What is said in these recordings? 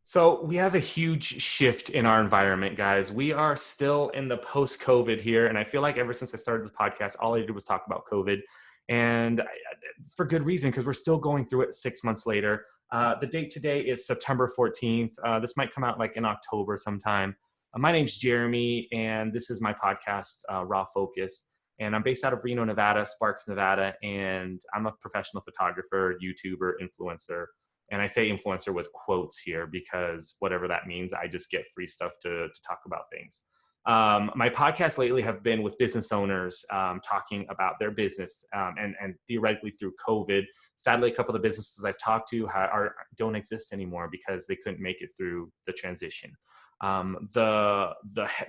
So we have a huge shift in our environment, guys. We are still in the post-COVID here, and I feel like ever since I started this podcast, all I did was talk about COVID, and for good reason, because we're still going through it 6 months later. The date today is September 14th. This might come out like in October sometime. My name's Jeramie, and this is my podcast, Raw Focus. And I'm based out of Reno, Nevada, Sparks, Nevada, and I'm a professional photographer, YouTuber, influencer. And I say influencer with quotes here because whatever that means, I just get free stuff to talk about things. My podcasts lately have been with business owners talking about their business and theoretically through COVID. Sadly, a couple of the businesses I've talked to don't exist anymore because they couldn't make it through the transition. The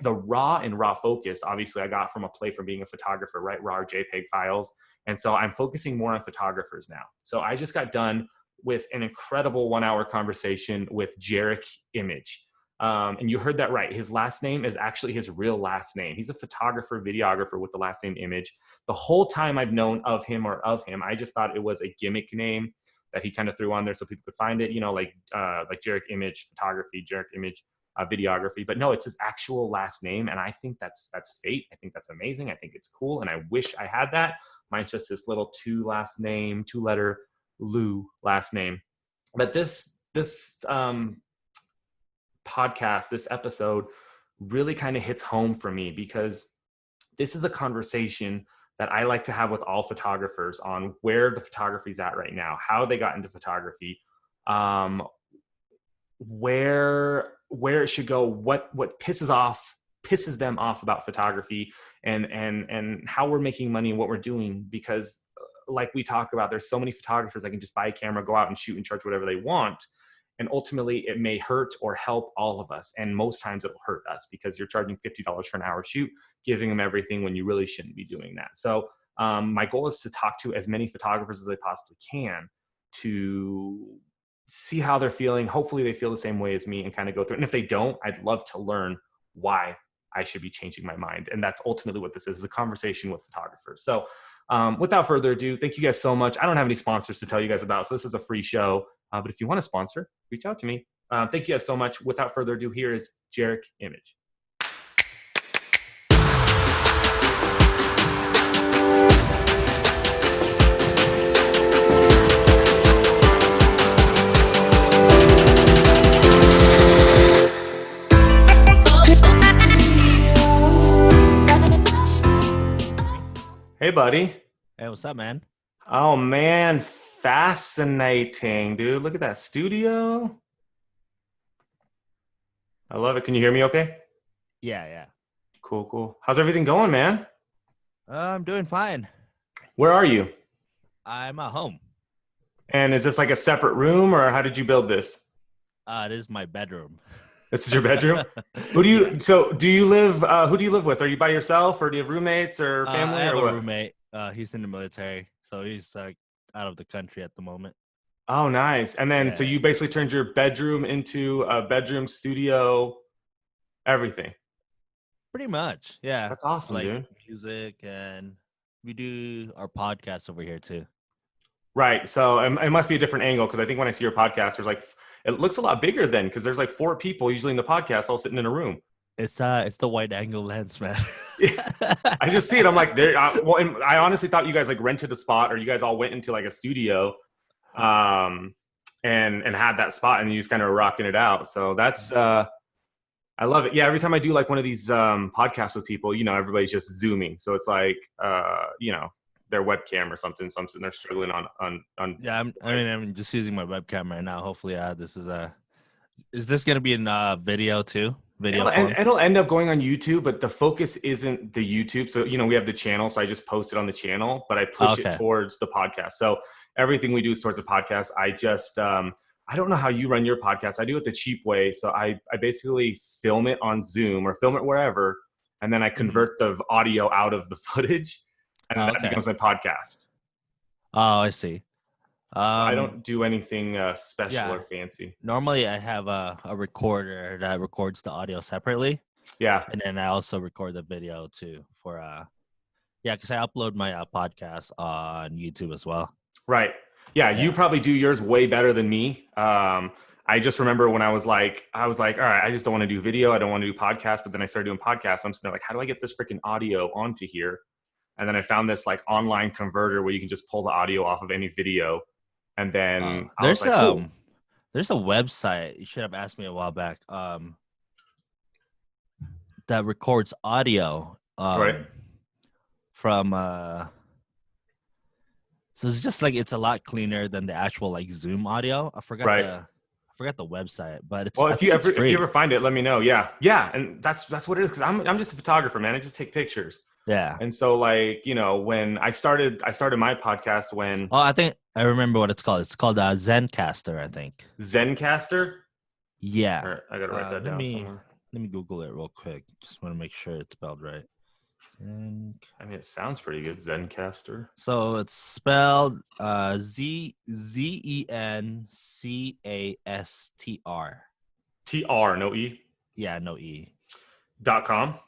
raw and raw focus, obviously I got from a play from being a photographer, right? Raw or JPEG files. And so I'm focusing more on photographers now. So I just got done with an incredible 1-hour conversation with Jerrick Image. And you heard that right. His last name is actually his real last name. He's a photographer, videographer with the last name Image. The whole time I've known of him, I just thought it was a gimmick name that he kind of threw on there so people could find it, like Jerrick Image photography, Jerrick Image videography. But no, it's his actual last name. And I think that's fate. I think that's amazing. I think it's cool. And I wish I had that. Mine's just this little two-letter Lou last name. But this podcast, this episode really kind of hits home for me because this is a conversation that I like to have with all photographers on where the photography's at right now, how they got into photography, where it should go, what pisses them off about photography, and how we're making money and what we're doing. Because like we talk about, there's so many photographers that can just buy a camera, go out and shoot and charge whatever they want. And ultimately it may hurt or help all of us. And most times it'll hurt us because you're charging $50 for an hour shoot, giving them everything when you really shouldn't be doing that. So my goal is to talk to as many photographers as I possibly can to see how they're feeling. Hopefully they feel the same way as me and kind of go through it. And if they don't, I'd love to learn why I should be changing my mind. And that's ultimately what this is a conversation with photographers. So without further ado, thank you guys so much. I don't have any sponsors to tell you guys about, so this is a free show. But if you want to sponsor, reach out to me. Thank you guys so much. Without further ado, here is Jerrick Image. Hey, buddy. Hey, what's up, man? Oh, man. Fascinating, dude. Look at that studio. I love it. Can you hear me okay? Yeah. Cool. How's everything going, man? I'm doing fine. Where are you? I'm at home. And is this like a separate room, or how did you build this? It is my bedroom. This is your bedroom? Who do you live with? Are you by yourself, or do you have roommates or family? I have or a what? roommate. He's in the military, so he's out of the country at the moment. Oh, nice. And then, So Yeah. you basically turned your bedroom into a bedroom studio, everything. Pretty much, yeah. That's awesome, Like dude. music, and we do our podcast over here too. Right. So it must be a different angle, because I think when I see your podcast, it looks a lot bigger then, because there's like 4 people usually in the podcast all sitting in a room. It's the wide angle lens, man. I just see it. I'm like, and I honestly thought you guys like rented a spot, or you guys all went into like a studio, and had that spot, and you just kind of rocking it out. So that's I love it. Yeah. Every time I do like one of these podcasts with people, everybody's just zooming. So it's like their webcam or something. So I'm sitting there struggling on. Yeah, I'm just using my webcam right now. Hopefully, is this gonna be in video too? It'll end up going on YouTube, but the focus isn't the YouTube. So, we have the channel, so I just post it on the channel, but I push it towards the podcast. So everything we do is towards the podcast. I just, I don't know how you run your podcast. I do it the cheap way. So I basically film it on Zoom or film it wherever, and then I convert the audio out of the footage, and that becomes my podcast. Oh, I see. I don't do anything special or fancy. Normally, I have a recorder that records the audio separately. Yeah. And then I also record the video too because I upload my podcast on YouTube as well. Right. Yeah, you probably do yours way better than me. I just remember when I was like, all right, I just don't want to do video. I don't want to do podcasts. But then I started doing podcasts. I'm sitting there like, how do I get this freaking audio onto here? And then I found this like online converter where you can just pull the audio off of any video. And then I was There's like, cool. there's a website you should have asked me a while back. That records audio. Right. From so it's just like it's a lot cleaner than the actual like Zoom audio. I forgot the website, but it's Well, I think it's if you free. ever find it, let me know. Yeah. Yeah. And that's what it is. Cause I'm just a photographer, man. I just take pictures. Yeah. And so like, when I started my podcast when Oh, I think I remember what it's called. It's called Zencaster, I think. Zencaster. Yeah. All right, I gotta write that down somewhere. Let me Google it real quick. Just want to make sure it's spelled right. I mean, it sounds pretty good, Zencaster. So it's spelled ZENCASTR. TR, no E. Yeah, no E. .com.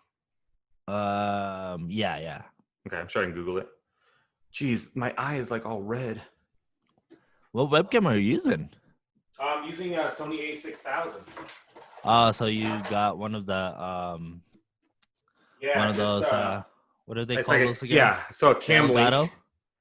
Yeah. Okay, I'm sure I can Google it. Jeez, my eye is like all red. What webcam are you using? I'm using a Sony A6000. So you got one of the one of those what do they call those again? Yeah, so a cam Elgato? link.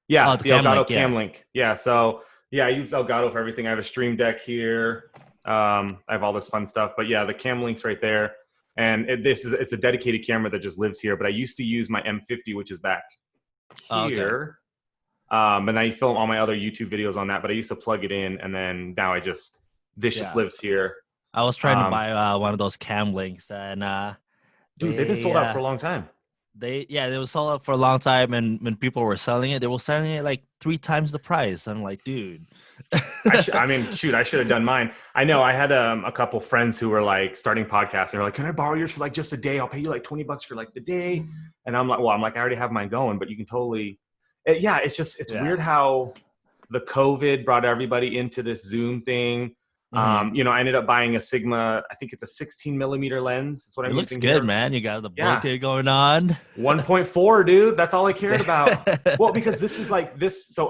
Yeah, the Elgato cam yeah. link. Yeah, so yeah, I use Elgato for everything. I have a Stream Deck here. I have all this fun stuff, but yeah, the cam link's right there. And it's a dedicated camera that just lives here. But I used to use my M50, which is back here. And I film all my other YouTube videos on that. But I used to plug it in, and then now just lives here. I was trying to buy one of those cam links, and dude, they've been sold out for a long time. They were sold out for a long time, and when people were selling it, they were selling it like 3 times the price. I'm like, dude. I should have done mine. I know I had a couple friends who were like starting podcasts, and they're like, "Can I borrow yours for like just a day? I'll pay you like $20 for like the day." And I'm like, I already have mine going, but you can totally. It's weird how the COVID brought everybody into this Zoom thing. Mm-hmm. I ended up buying a Sigma. I think it's a 16 millimeter lens. That's what I'm using. Looks good, man. You got the bokeh going on. 1.4, dude. That's all I cared about. Well, because this is like this. So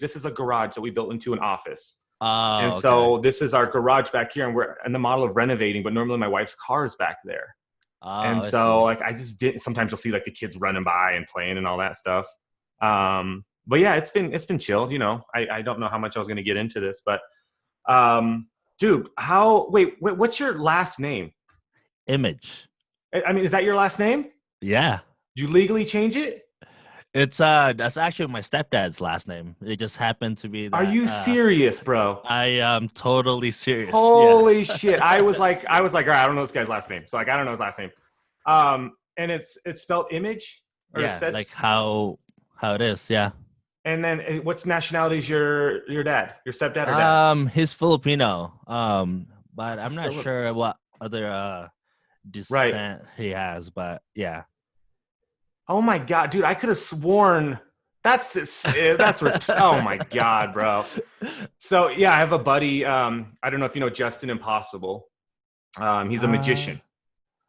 this is a garage that we built into an office. And so this is our garage back here, and we're in the model of renovating. But normally my wife's car is back there. And so like I just didn't. Sometimes you'll see like the kids running by and playing and all that stuff. But yeah, it's been chill. I don't know how much I was going to get into this, but. Dude, what's your last name? Image. I mean, is that your last name? Yeah. Did you legally change it? It's that's actually my stepdad's last name. It just happened to be that. Are you serious, bro? I am totally serious. Holy shit. I was like, all right, I don't know this guy's last name. So like I don't know his last name. And it's spelled Image? Or like how it is, yeah. And then what's nationality is your dad, your stepdad or dad? He's Filipino. But I'm not sure what other descent he has, but yeah. Oh my God, dude, I could have sworn that's oh my God, bro. So yeah, I have a buddy. I don't know if you know Justin Impossible. He's a magician.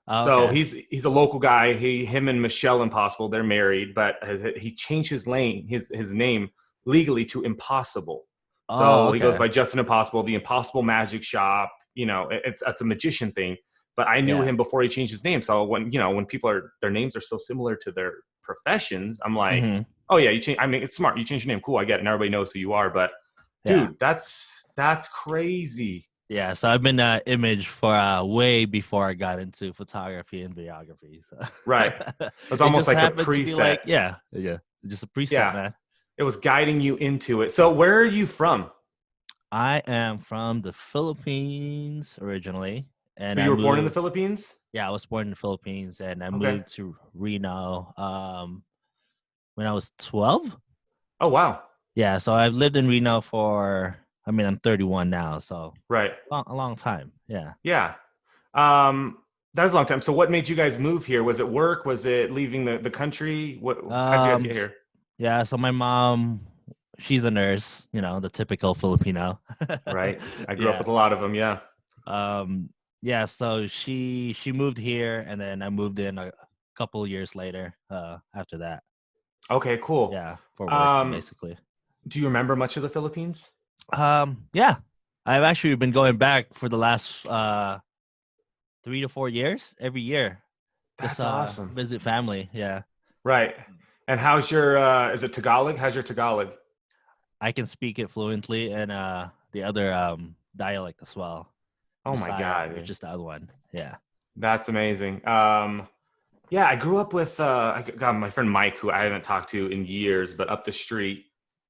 So he's a local guy. Him and Michelle Impossible, they're married, but he changed his name legally to Impossible. So he goes by Justin Impossible, the Impossible Magic Shop. It's a magician thing. But I knew him before he changed his name. So when people their names are so similar to their professions, I'm like, oh yeah, you change. I mean, it's smart. You change your name, cool. I get it, and everybody knows who you are. But dude, that's crazy. Yeah, so I've been Image for way before I got into photography and videography. So. Right. It was almost like a preset. Like, yeah, just a preset, man. It was guiding you into it. So where are you from? I am from the Philippines originally. And so you were born in the Philippines? Yeah, I was born in the Philippines, and I moved to Reno when I was 12. Oh, wow. Yeah, so I've lived in Reno for... I'm 31 now, so a long time. Yeah. Yeah. That was a long time. So what made you guys move here? Was it work? Was it leaving the country? How did you guys get here? Yeah, so my mom, she's a nurse, the typical Filipino. Right. I grew up with a lot of them, yeah. Yeah, so she moved here, and then I moved in a couple years later after that. Okay, cool. Yeah, for work, basically. Do you remember much of the Philippines? Yeah. I've actually been going back for the last 3 to 4 years every year. Just That's awesome. visit family. Yeah. Right. And how's your is it Tagalog? How's your Tagalog? I can speak it fluently and the other dialect as well. Oh my Bisaya, God, which dude. is the other one. Yeah. That's amazing. Yeah, I grew up with I got my friend Mike, who I haven't talked to in years, but up the street,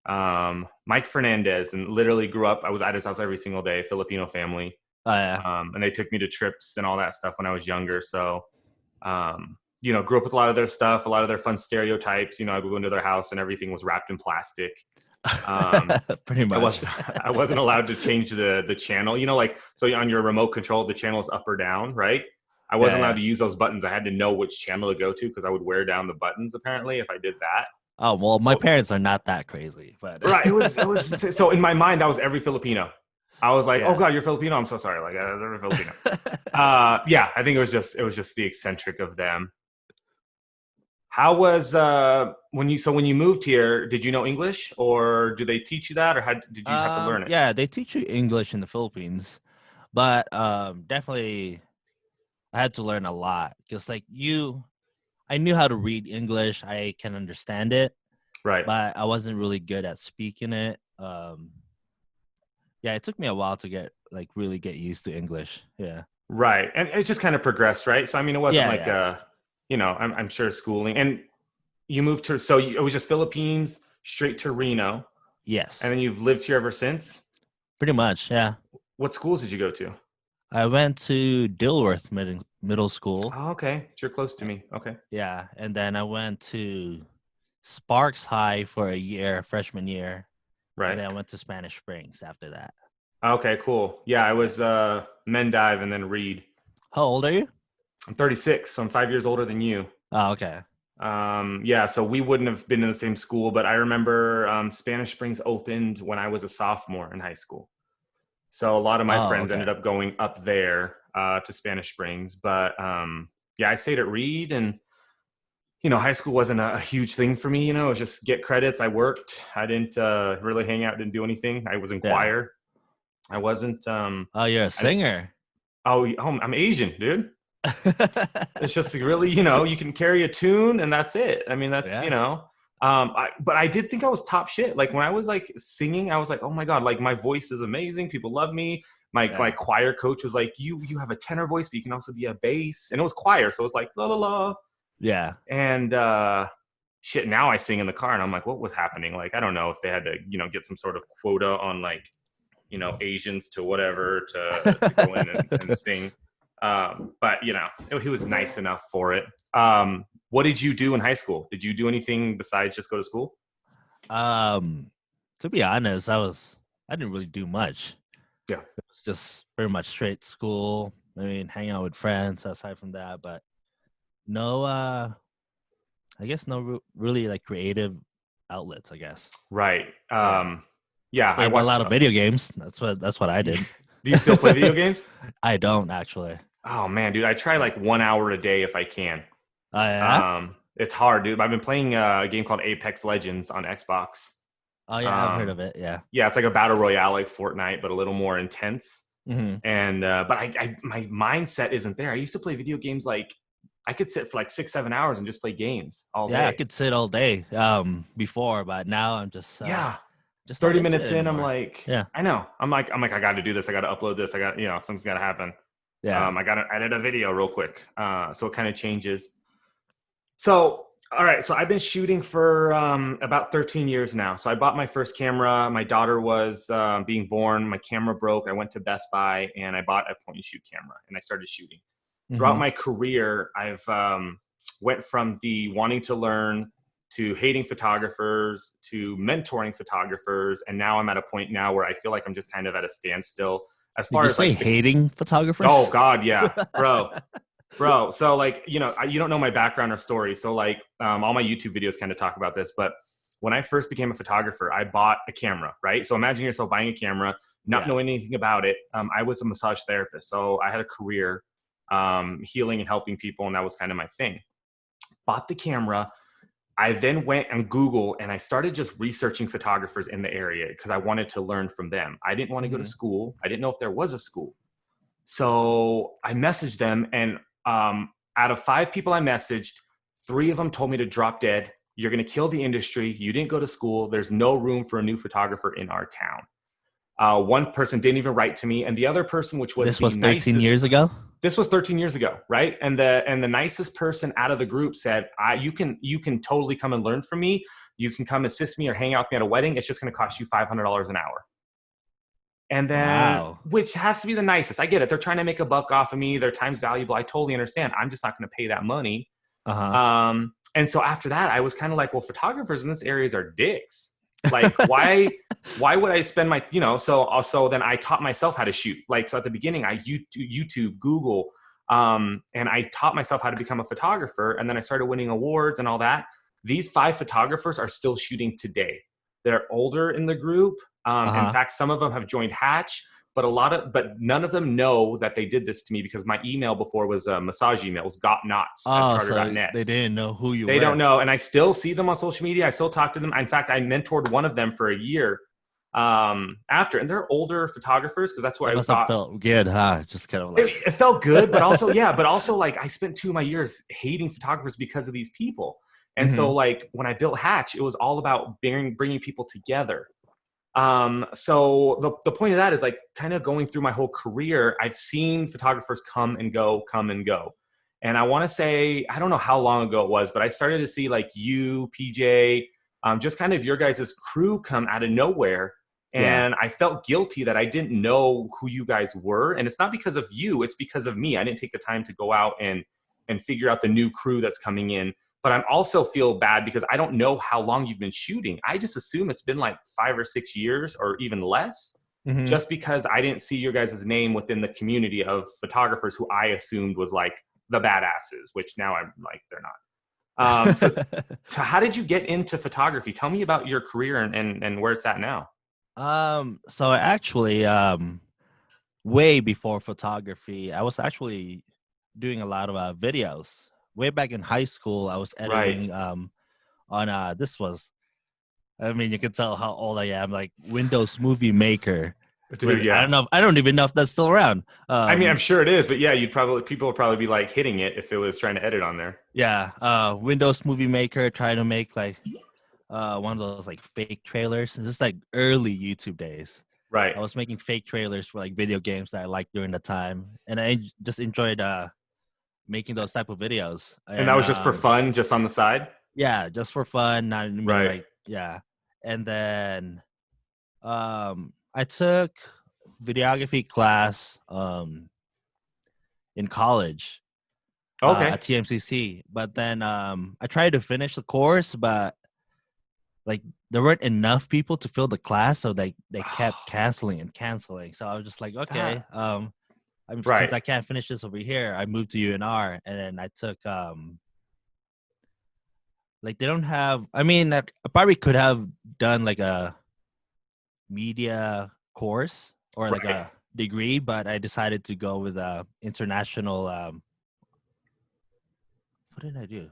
Mike Fernandez, and literally grew up. I was at his house every single day, Filipino family, Oh yeah. and they took me to trips and all that stuff when I was younger. So, grew up with a lot of their stuff, a lot of their fun stereotypes. I would go into their house and everything was wrapped in plastic. Um, Pretty I much. was I wasn't allowed to change the channel. Like so on your remote control, the channel is up or down, right? I Yeah, wasn't allowed yeah. to use those buttons. I had to know which channel to go to because I would wear down the buttons apparently if I did that. Oh well, my Well, parents are not that crazy, but right. It was insane. So in my mind that was every Filipino. I was like, oh yeah. God, you're Filipino. I'm so sorry. Like every Filipino. Yeah, I think it was just the eccentric of them. How was when you moved here? Did you know English, or do they teach you that, or did you have to learn it? Yeah, they teach you English in the Philippines, but definitely I had to learn a lot because I knew how to read English, I can understand it, Right. but I wasn't really good at speaking it. Yeah, it took me a while to really get used to English. Yeah. Right. And it just kind of progressed, right? So, I mean, it wasn't Yeah, like, yeah. I'm sure schooling. And you moved it was just Philippines straight to Reno. And Yes. then you've lived here ever since. Pretty much, yeah. What schools did you go to? I went to Dilworth Middle School. Oh, okay. So you're close to me. Okay. Yeah, and then I went to Sparks High for a year, freshman year, and Right. then I went to Spanish Springs after that. Okay, cool. Yeah, I Yeah. was Mendive and then Reed. How old are you? I'm 36, so I'm 5 years older than you. Oh, okay. Yeah, so we wouldn't have been in the same school, but I remember Spanish Springs opened when I was a sophomore in high school. So a lot of my Oh, friends ended okay. up going up there to Spanish Springs. But yeah, I stayed at Reed, and high school wasn't a huge thing for me. It was just get credits. I worked. I didn't really hang out. Didn't do anything. I was in Yeah. choir. I wasn't. Oh, you're a I didn't, singer. I'm Asian, dude. It's just really, you can carry a tune and that's it. I mean, that's, Yeah. but I did think I was top shit. Like when I was like singing, I was like, oh my God, like my voice is amazing. People love me. My Yeah. choir coach was like, you have a tenor voice, but you can also be a bass. And it was choir. So it was like, la, la, la. Yeah. And, shit, now I sing in the car and I'm like, what was happening? Like, I don't know if they had to, get some sort of quota on like, Asians to whatever to go in and sing. But he was nice enough for it. What did you do in high school? Did you do anything besides just go to school? um, to be honest, I didn't really do much. Yeah. It was just pretty much straight school. I mean, hang out with friends aside from that, but no, I guess no really like creative outlets, I guess. Right. Yeah. Yeah, I Played a watched. lot of video games. That's what I did. Do you still play video games? I don't actually. Oh man, dude, I try like 1 hour a day if I can. Oh yeah. It's hard, dude. I've been playing a game called Apex Legends on Xbox. Oh yeah, I've heard Um, of it. Yeah. yeah, it's like a battle royale like Fortnite, but a little more intense. Hmm. And but my mindset isn't there. I used to play video games like I could sit for like 6-7 hours and just play games all Yeah, I day. could sit all day before, but now I'm Yeah, just not 30 into it minutes in, I'm anymore. like, Yeah. I know. I'm like, I got to do this. I got to upload this. I got, something's got to happen. Yeah. I got to edit a video real quick. So it kind of changes. So, all right. So I've been shooting for about 13 years now. So I bought my first camera. My daughter was being born. My camera broke. I went to Best Buy and I bought a point and shoot camera and I started shooting. Throughout Hmm. my career, I've went from the wanting to learn to hating photographers to mentoring photographers, and now I'm at a point now where I feel like I'm just kind of at a standstill as Did far you as say like the hating oh photographers? God, yeah, bro. So like you don't know my background or story, so like all my YouTube videos kind of talk about this, but when I first became a photographer, I bought a camera, right? So imagine yourself buying a camera, not Yeah. knowing anything about it. I was a massage therapist, so I had a career healing and helping people, and that was kind of my thing. Bought the camera, I then went on Google and I started just researching photographers in the area because I wanted to learn from them. I didn't want to go to Mm-hmm. school. I didn't know if there was a school. So I messaged them, and out of 5 people I messaged, 3 of them told me to drop dead. You're going to kill the industry. You didn't go to school. There's no room for a new photographer in our town. One person didn't even write to me, and the other person, which was This the was 13 nicest, years ago. this was 13 years ago, right? And the nicest person out of the group said, you can totally come and learn from me. You can come assist me or hang out with me at a wedding. It's just going to cost you $500 an hour. And then, Wow. which has to be the nicest. I get it. They're trying to make a buck off of me. Their time's valuable. I totally understand. I'm just not going to pay that money. Uh-huh. And so after that, I was kind of like, well, photographers in this areas are dicks. Like, why would I spend my, so also then I taught myself how to shoot. Like, so at the beginning, I YouTube, Google, and I taught myself how to become a photographer. And then I started winning awards and all that. These 5 photographers are still shooting today. They're older in the group. In Uh-huh. fact, some of them have joined Hatch, but none of them know that they did this to me because my email before was a massage email. It was gotknots at Oh, so charter.net. they didn't know who you They were. don't know. And I still see them on social media. I still talk to them. In fact, I mentored one of them for a year after. And they're older photographers because that's what It I must have thought. felt good, huh? Just kind of like. It felt good, but also, yeah, but also like I spent 2 of my years hating photographers because of these people. And Mm-hmm. so like when I built Hatch, it was all about bringing people together. So the point of that is like kind of going through my whole career, I've seen photographers come and go. And I want to say, I don't know how long ago it was, but I started to see like you, PJ, just kind of your guys' crew come out of nowhere. Yeah. And I felt guilty that I didn't know who you guys were. And it's not because of you, it's because of me. I didn't take the time to go out and figure out the new crew that's coming in. But I also feel bad because I don't know how long you've been shooting. I just assume it's been like 5 or 6 years or even less, Mm-hmm. just because I didn't see your guys' name within the community of photographers who I assumed was like the badasses, which now I'm like, they're not. So how did you get into photography? Tell me about your career and where it's at now. So actually, way before photography, I was actually doing a lot of videos. Way back in high school, I was Right. editing on this was, I mean, you can tell how old I am, like Windows Movie Maker. Dude, yeah. I don't even know if that's still around. I mean, I'm sure it is, but yeah, people would probably be like hitting it if it was trying to edit on there. Yeah, Windows Movie Maker, trying to make like one of those like fake trailers. This is like early YouTube days. Right. I was making fake trailers for like video games that I liked during the time, and I just enjoyed making those type of videos. And that And was just for fun, just on the side? yeah, just for fun. Not, I mean, Right. like, yeah. And then I took videography class in college Okay. at TMCC, but then I tried to finish the course, but like there weren't enough people to fill the class, so they kept canceling. So I was just like, okay, That, since right. I can't finish this over here, I moved to UNR, and then I took like they don't have. I mean, like, I probably could have done like a media course or like Right. a degree, but I decided to go with international. What did I do?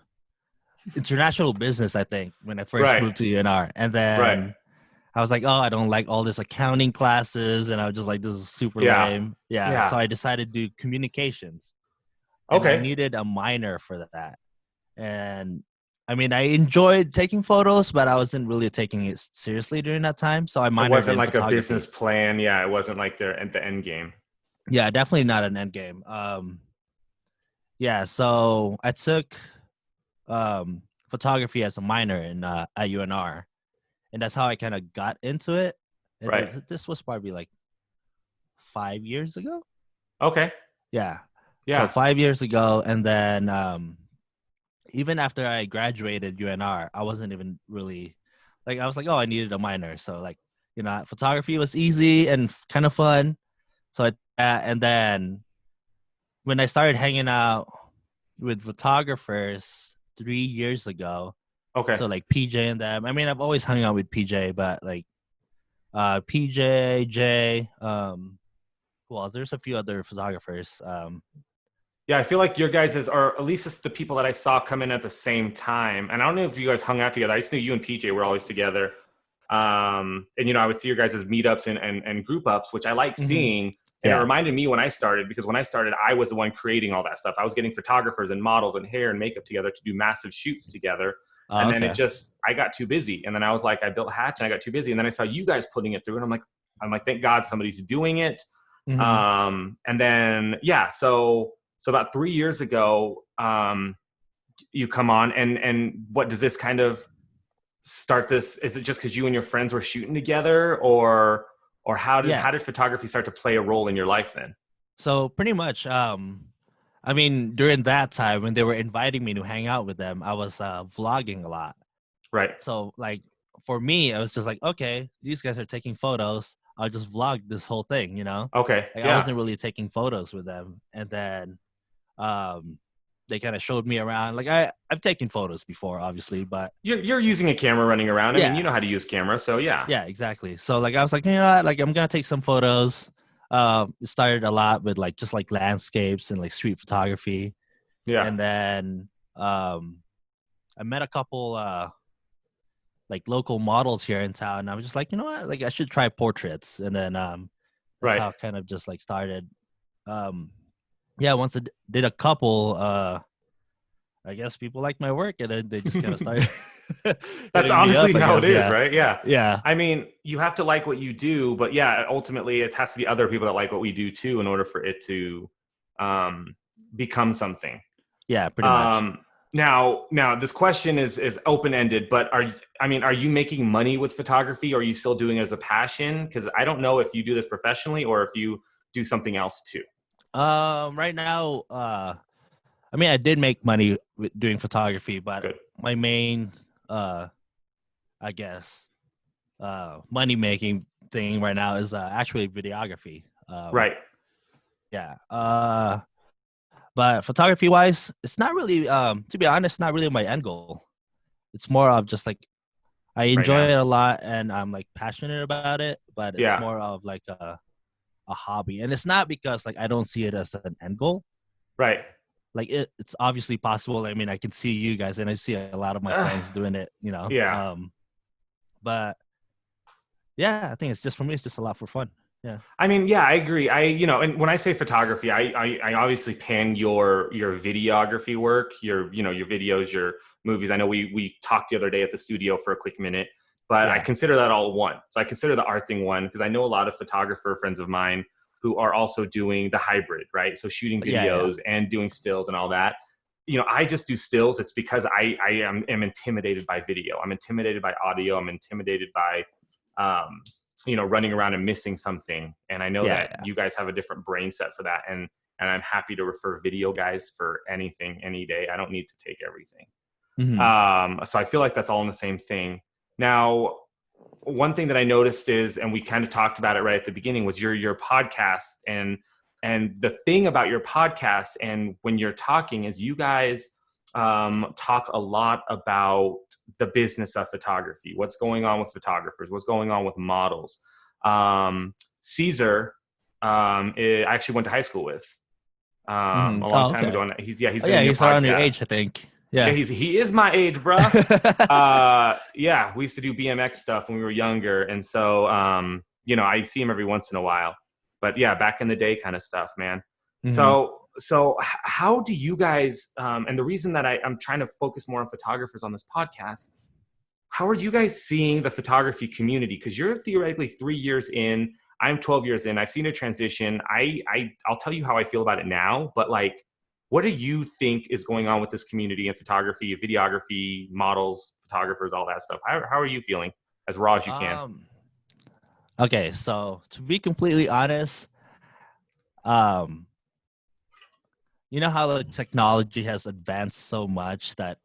International business, I think, when I first Right. moved to UNR, and Right. then I was like, oh, I don't like all this accounting classes, and I was just like, this is super Yeah. lame. Yeah, so Yeah. I decided to do communications, and I Okay. needed a minor for that. And I mean, I enjoyed taking photos, but I wasn't really taking it seriously during that time. So I It minored wasn't in like a business photography. plan. Yeah. It wasn't like they're at the end game. Yeah, definitely not an end game. Yeah, so I took photography as a minor in at UNR, and that's how I kind of got into it. And Right. this was probably like 5 years ago. Okay. Yeah, so Yeah. 5 years ago, and then even after I graduated UNR, I wasn't even really like I was like, oh, I needed a minor, so like photography was easy and kind of fun. So and then when I started hanging out with photographers 3 years ago, Okay. so like PJ and them. I mean, I've always hung out with PJ, but like PJ, Jay, who else? There's a few other photographers. Yeah, I feel like your guys is, or at least it's the people that I saw come in at the same time. And I don't know if you guys hung out together. I just knew you and PJ were always together. And I would see your guys' meetups and group ups, which I like Hmm. seeing. And it Yeah. reminded me when I started, because when I started, I was the one creating all that stuff. I was getting photographers and models and hair and makeup together to do massive shoots together. Oh, And then okay. I got too busy. And then I was like, I built Hatch and I got too busy. And then I saw you guys putting it through, and I'm like, thank God somebody's doing it. Hmm. And then, yeah, so about 3 years ago, you come on, and what does this kind of start this? Is it just because you and your friends were shooting together, or Yeah. how did photography start to play a role in your life then? So pretty much, I mean, during that time when they were inviting me to hang out with them, I was vlogging a lot. Right. So like for me, I was just like, okay, these guys are taking photos. I'll just vlog this whole thing, you know? Okay. Like I Yeah. wasn't really taking photos with them. And then um they kind of showed me around. Like I've taken photos before, obviously, but You're using a camera running around. I mean, you yeah, know how to use camera, so yeah. yeah, exactly. So like I was like, you know what? Like I'm gonna take some photos. It started a lot with like just like landscapes and like street photography. Yeah. And then I met a couple like local models here in town. And I was just like, you know what? Like I should try portraits. And then that's Right. how it kind of just like started. Um yeah, once I did a couple, I guess people liked my work and then they just kind of started That's hitting me honestly up, I how it guess. is, Yeah. right? Yeah. Yeah. I mean, you have to like what you do, but yeah, ultimately it has to be other people that like what we do too in order for it to um, become something. Yeah, pretty much. Um, now this question is open ended, but are you making money with photography, or are you still doing it as a passion? Because I don't know if you do this professionally or if you do something else too. Right now, I mean, I did make money with doing photography, but Good. my main, uh, I guess, money making thing right now is actually videography. Right. Yeah. But photography wise, it's not really, to be honest, not really my end goal. It's more of just like I Right enjoy now. it a lot and I'm like passionate about it, but it's Yeah. more of like a hobby. And it's not because like I don't see it as an end goal. Right. Like it's obviously possible. I mean, I can see you guys and I see a lot of my friends doing it, you know. Yeah. But yeah, I think it's just for me, it's just a lot for fun. Yeah. I mean, yeah, I agree. And when I say photography, I obviously pan your videography work, your videos, your movies. I know we talked the other day at the studio for a quick minute, but I Yeah. consider that all one. So I consider the art thing one because I know a lot of photographer friends of mine who are also doing the hybrid, right? So shooting Yeah. Yeah. videos and doing stills and all that. I just do stills. It's because I am intimidated by video. I'm intimidated by audio. I'm intimidated by um, running around and missing something. And I know Yeah. that you guys have a different brain set for that. And I'm happy to refer video guys for anything, any day. I don't need to take everything. Yeah. Hmm. So I feel like that's all in the same thing. Now, one thing that I noticed is, and we kind of talked about it right at the beginning, was your podcast. And the thing about your podcast and when you're talking is you guys talk a lot about the business of photography, what's going on with photographers, what's going on with models. Caesar, I actually went to high school with Hmm. a long Oh, time okay. ago, and he's Oh, been yeah. in your He's around your podcast. age, I think. Yeah, Yeah. he is my age, bruh. Yeah, we used to do BMX stuff when we were younger, and so I see him every once in a while. But yeah, back in the day, kind of stuff, man. Hmm. So how do you guys? And the reason that I'm trying to focus more on photographers on this podcast, how are you guys seeing the photography community? Because you're theoretically 3 years in. I'm 12 years in. I've seen a transition. I'll tell you how I feel about it now, but like, what do you think is going on with this community in photography, videography, models, photographers, all that stuff? How are you feeling as raw as you can? Um. Okay. So to be completely honest, um, you know how the technology has advanced so much that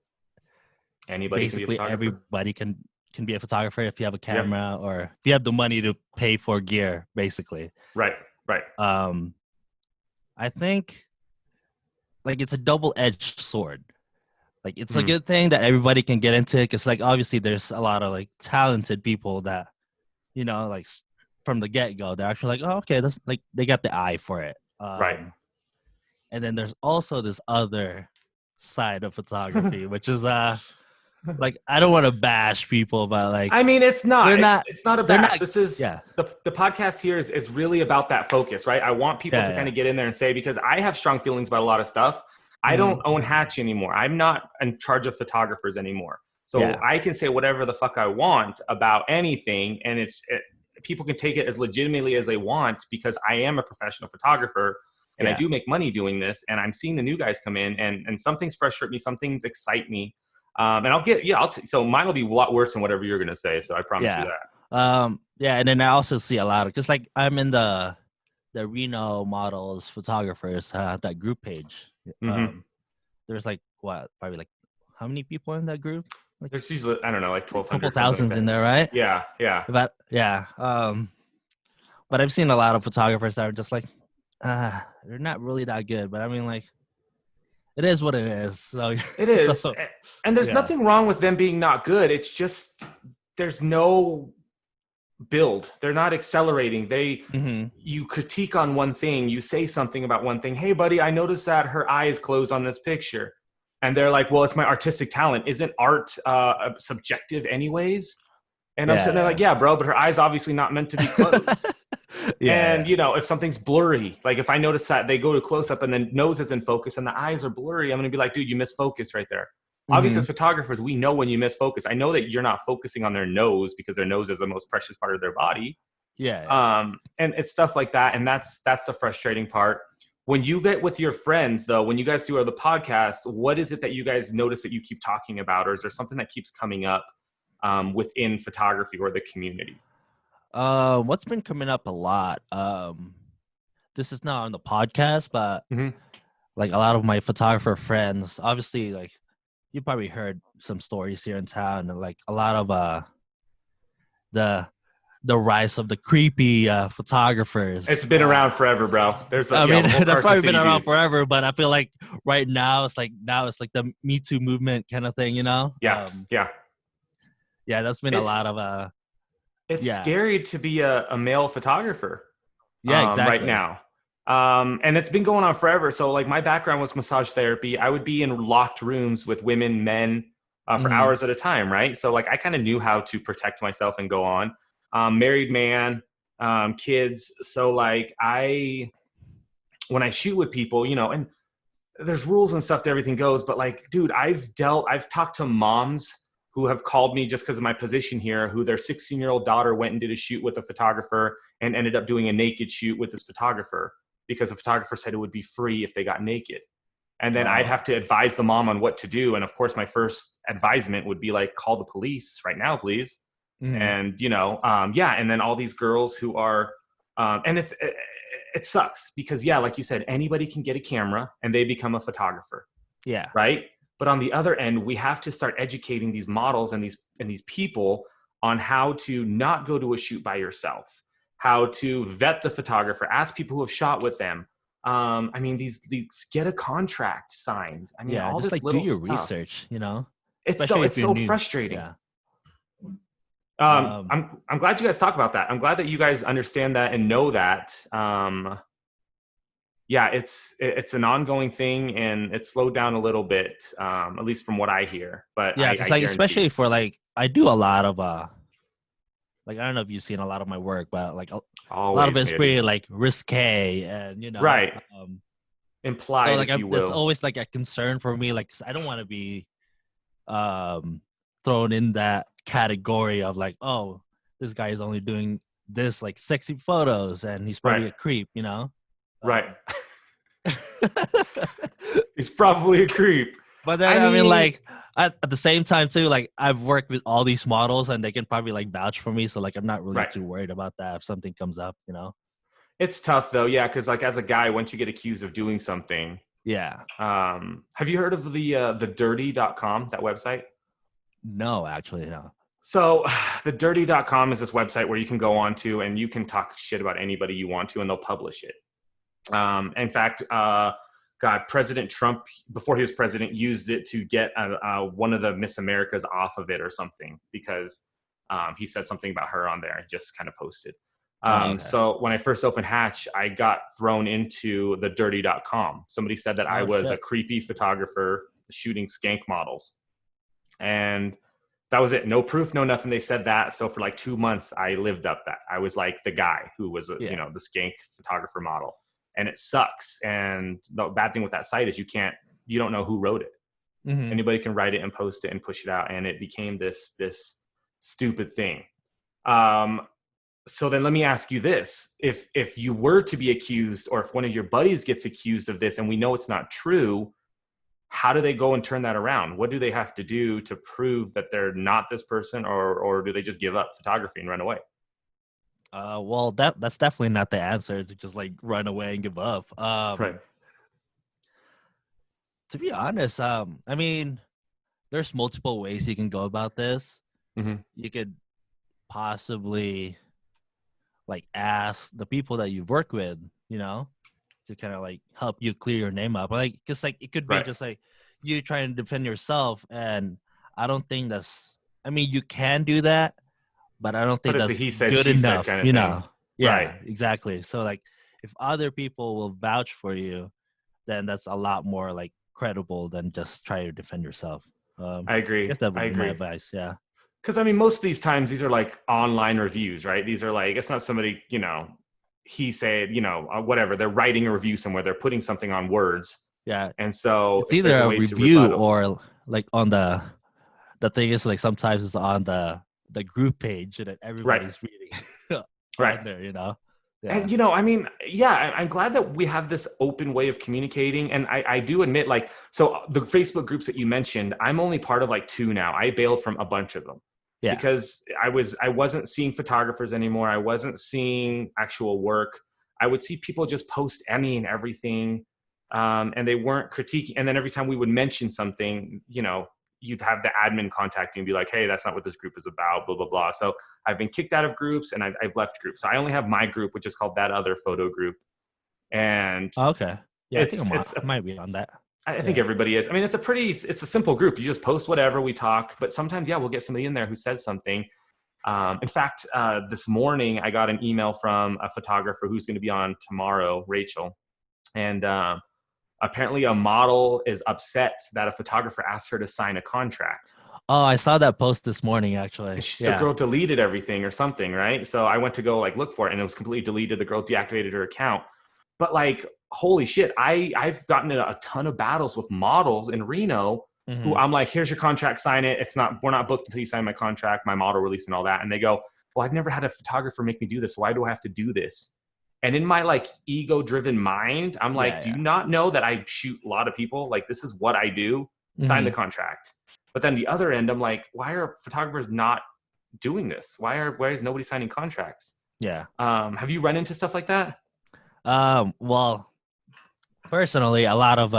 Anybody can be a basically photographer? everybody can be a photographer if you have a Yeah. camera or if you have the money to pay for gear, basically. Right. Right. Um, I think like it's a double-edged sword. Like it's a Mm. good thing that everybody can get into it because like obviously there's a lot of like talented people that like from the get-go they're actually like, oh, okay, that's like they got the eye for it. Right. and then there's also this other side of photography, which is like I don't want to bash people, but like I mean, it's they're not. not It's not a they're bash. not This is yeah the podcast here is really about that focus, right? I want people yeah to kind yeah of get in there and say, because I have strong feelings about a lot of stuff. I don't Mhm. own Hatch anymore. I'm not in charge of photographers anymore. So yeah I can say whatever the fuck I want about anything, and people can take it as legitimately as they want, because I am a professional photographer and I yeah do make money doing this. And I'm seeing the new guys come in, and some things frustrate me, some things excite me. And I'll get, so mine will be a lot worse than whatever you're going to say. So I promise you yeah that. yeah, and then I also see a lot of because like I'm in the Reno models photographers that group page. Mm-hmm. There's like what probably like how many people in that group? Like There's usually, I don't know, like a couple 1,200, something like thousands in that. there, right? Yeah. Yeah. But yeah, but I've seen a lot of photographers that are just like, they're not really that good. But I mean, like, it is what it is. So, It is. so And there's yeah, nothing wrong with them being not good. It's just, there's no build. They're not accelerating. hmm You critique on one thing, you say something about one thing. Hey, buddy, I noticed that her eye is closed on this picture. And they're like, well, it's my artistic talent. Isn't art subjective anyways? And I'm sitting there yeah, like, yeah, bro, but her eye's obviously not meant to be closed. yeah, And, if something's blurry, like if I notice that they go to close up and the nose is in focus and the eyes are blurry, I'm going to be like, dude, you missed focus right there. Obviously, hmm as photographers, we know when you miss focus. I know that you're not focusing on their nose because their nose is the most precious part of their body. yeah, And it's stuff like that. And that's the frustrating part. When you get with your friends, though, when you guys do the podcast, what is it that you guys notice that you keep talking about? Or is there something that keeps coming up within photography or the community? what's been coming up a lot? This is not on the podcast, but Mm-hmm. like a lot of my photographer friends, obviously, like you probably heard some stories here in town, and like a lot of the the rise of the creepy It's photographers. been around forever, bro. I mean, The whole that's Carson probably been City around dudes. forever, but I feel like right now it's like the Me Too movement kind of thing, you know? Yeah, yeah. Yeah, that's been a lot It's of it's yeah, scary to be a male photographer yeah, right exactly. now. And it's been going on forever. So like my background was massage therapy. I would be in locked rooms with women, men for hmm hours at a time, right? So like I kind of knew how to protect myself and go on. Married man, kids. So like when I shoot with people, and there's rules and stuff to everything goes, but like, dude, I've talked to moms who have called me just because of my position here, who their 16-year-old daughter went and did a shoot with a photographer and ended up doing a naked shoot with this photographer because the photographer said it would be free if they got naked. And then I'd Oh, have to advise the mom on what to do. And of course, my first advisement would be like, call the police right now, please. hmm And, yeah. And then all these girls who are, and it sucks because, yeah, like you said, anybody can get a camera and they become a photographer, yeah, right? But on the other end, we have to start educating these models and these people on how to not go to a shoot by yourself, how to vet the photographer, ask people who have shot with them. I mean, these get a contract signed. I mean, yeah. all Just this like do little your stuff. research, you know, It's so especially if it's you're so new. frustrating. Yeah. Um. I'm glad you guys talk about that. I'm glad that you guys understand that and know that. Yeah, it's an ongoing thing, and it's slowed down a little bit, at least from what I hear. But Yeah, I because like guarantee. especially for like I do a lot of like I don't know if you've seen a lot of my work, but like a lot of Always, it's Mitty. pretty like risque and Right. so Implied, like if you it's will. always like a concern for me, like 'cause I don't want to be um thrown in that category of like, oh, this guy is only doing this like sexy photos and he's Right. probably a creep, you know. Right. Um, He's probably a creep. but then I I mean mean, like at the same time too, like I've worked with all these models and they can probably like vouch for me, so like I'm not really right. too worried about that if something comes up, you know. It's tough though, yeah, because like as a guy, once you get accused of doing something, Yeah. have you heard of the dirty.com, that website? No, actually, no. So the dirty.com is this website where you can go on to and you can talk shit about anybody you want to, and they'll publish it. In fact, God, President Trump, before he was president, used it to get one of the Miss Americas off of it or something because he said something about her on there and just kind of posted. Oh, okay. So when I first opened Hatch, I got thrown into the dirty.com. Somebody said that I Oh was a shit. creepy photographer shooting skank models. And that was it. No proof, no nothing. They said that. So for like 2 months, I lived up that. I was like the guy who was, Yeah. the skank photographer model. And it sucks. And the bad thing with that site is you don't know who wrote it. Mm-hmm. Anybody can write it and post it and push it out. And it became this stupid thing. So then let me ask you this. If you were to be accused, or if one of your buddies gets accused of this and we know it's not true, how do they go and turn that around? What do they have to do to prove that they're not this person, or do they just give up photography and run away? Well, that's definitely not the answer to just like run away and give up. Right. To be honest, I mean, there's multiple ways you can go about this. Mm-hmm. You could possibly like ask the people that you've worked with, to kind of like help you clear your name up. Like, cause like it could be Right. just like you trying to defend yourself, and I don't think I mean, you can do that, but I don't But think it's a that's he said, good she said enough, kind of thing. Yeah, Right. exactly. So like, if other people will vouch for you, then that's a lot more like credible than just try to defend yourself. I I agree. guess that I would be my agree. advice. Yeah. Because I mean, most of these times, these are like online reviews, right? These are like, it's not somebody, he said, whatever. They're writing a review somewhere. They're putting something on words. Yeah. And so It's if either there's a a way to review rebuttal, or like on the thing is like sometimes it's on the group page and then right, everybody's reading right. on there, Yeah. And I mean, yeah, I'm glad that we have this open way of communicating. And I do admit, like, so the Facebook groups that you mentioned, I'm only part of like 2 now. I bailed from a bunch of them Yeah. because I wasn't seeing photographers anymore. I wasn't seeing actual work. I would see people just post any and everything, and they weren't critiquing. And then every time we would mention something, you'd have the admin contact you and be like, hey, that's not what this group is about, blah, blah, blah. So I've been kicked out of groups and I've left groups. So I only have my group, which is called That Other Photo Group. And Oh, okay. Yeah, I think it's I might be on that. I think Yeah. everybody is. I mean, it's a simple group. You just post whatever, we talk, but sometimes, yeah, we'll get somebody in there who says something. In fact, this morning I got an email from a photographer who's going to be on tomorrow, Rachel. And apparently a model is upset that a photographer asked her to sign a contract. Oh, I saw that post this morning actually. And the Yeah. girl deleted everything or something, right? So I went to go like look for it, and it was completely deleted. The girl deactivated her account. But like, holy shit, I've gotten in a ton of battles with models in Reno who Mm-hmm. I'm like, here's your contract, sign it. We're not booked until you sign my contract, my model release and all that. And they go, well, I've never had a photographer make me do this. Why do I have to do this? And in my like ego driven mind, I'm like, do you Yeah. not know that I shoot a lot of people? Like, this is what I do. Sign the Mm-hmm. contract. But then the other end, I'm like, why are photographers not doing this? Why is nobody signing contracts? Yeah. Have you run into stuff like that? Well, personally, a lot of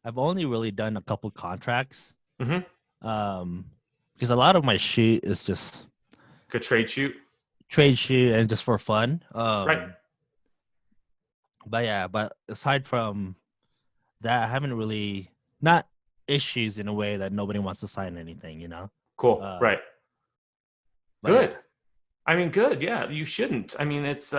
I've only really done a couple contracts. Mm-hmm. Because a lot of my shoot is just Good trade shoot. trade shoot and just for fun. Right. But aside from that, I haven't really not issues in a way that nobody wants to sign anything, Cool. Uh, Right. but Good. yeah. I mean, good. Yeah, you shouldn't. I mean, it's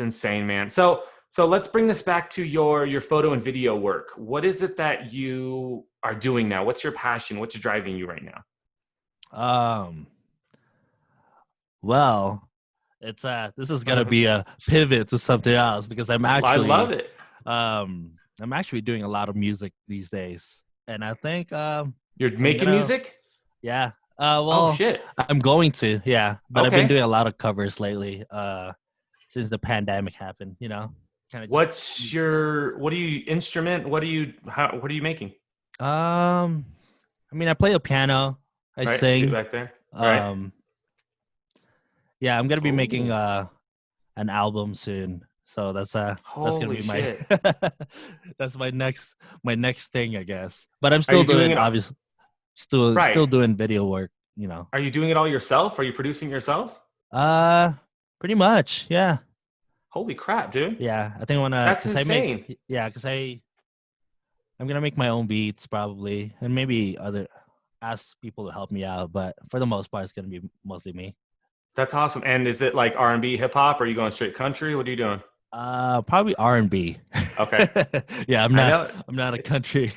insane, man. So let's bring this back to your photo and video work. What is it that you are doing now? What's your passion? What's driving you right now? Well, it's this is gonna be a pivot to something else because I love it. I'm actually doing a lot of music these days, and I think You're I'm making gonna music? yeah. Oh Well, shit. I'm going to, yeah, but I've been Okay. doing a lot of covers lately, since the pandemic happened, kind of What do you instrument? What are you making? I mean, I play a piano, I Right. I see it sing, back there. Right. um, yeah, I'm gonna be making Cool. an album soon, so that's gonna Holy be my shit. that's my next thing, I guess. But I'm Are still you doing doing it? obviously still Right. doing video work. Are you doing it all yourself? Are you producing yourself? Uh, Pretty much, yeah. Holy crap, dude. Yeah, I think I wanna, That's cause I make, insane. yeah, cause I'm gonna make my own beats probably, and maybe ask people to help me out. But for the most part, it's gonna be mostly me. That's awesome. And is it like R&B, hip hop? Or are you going straight country? What are you doing? Probably R&B. Okay. Yeah, I know I'm not a it's country.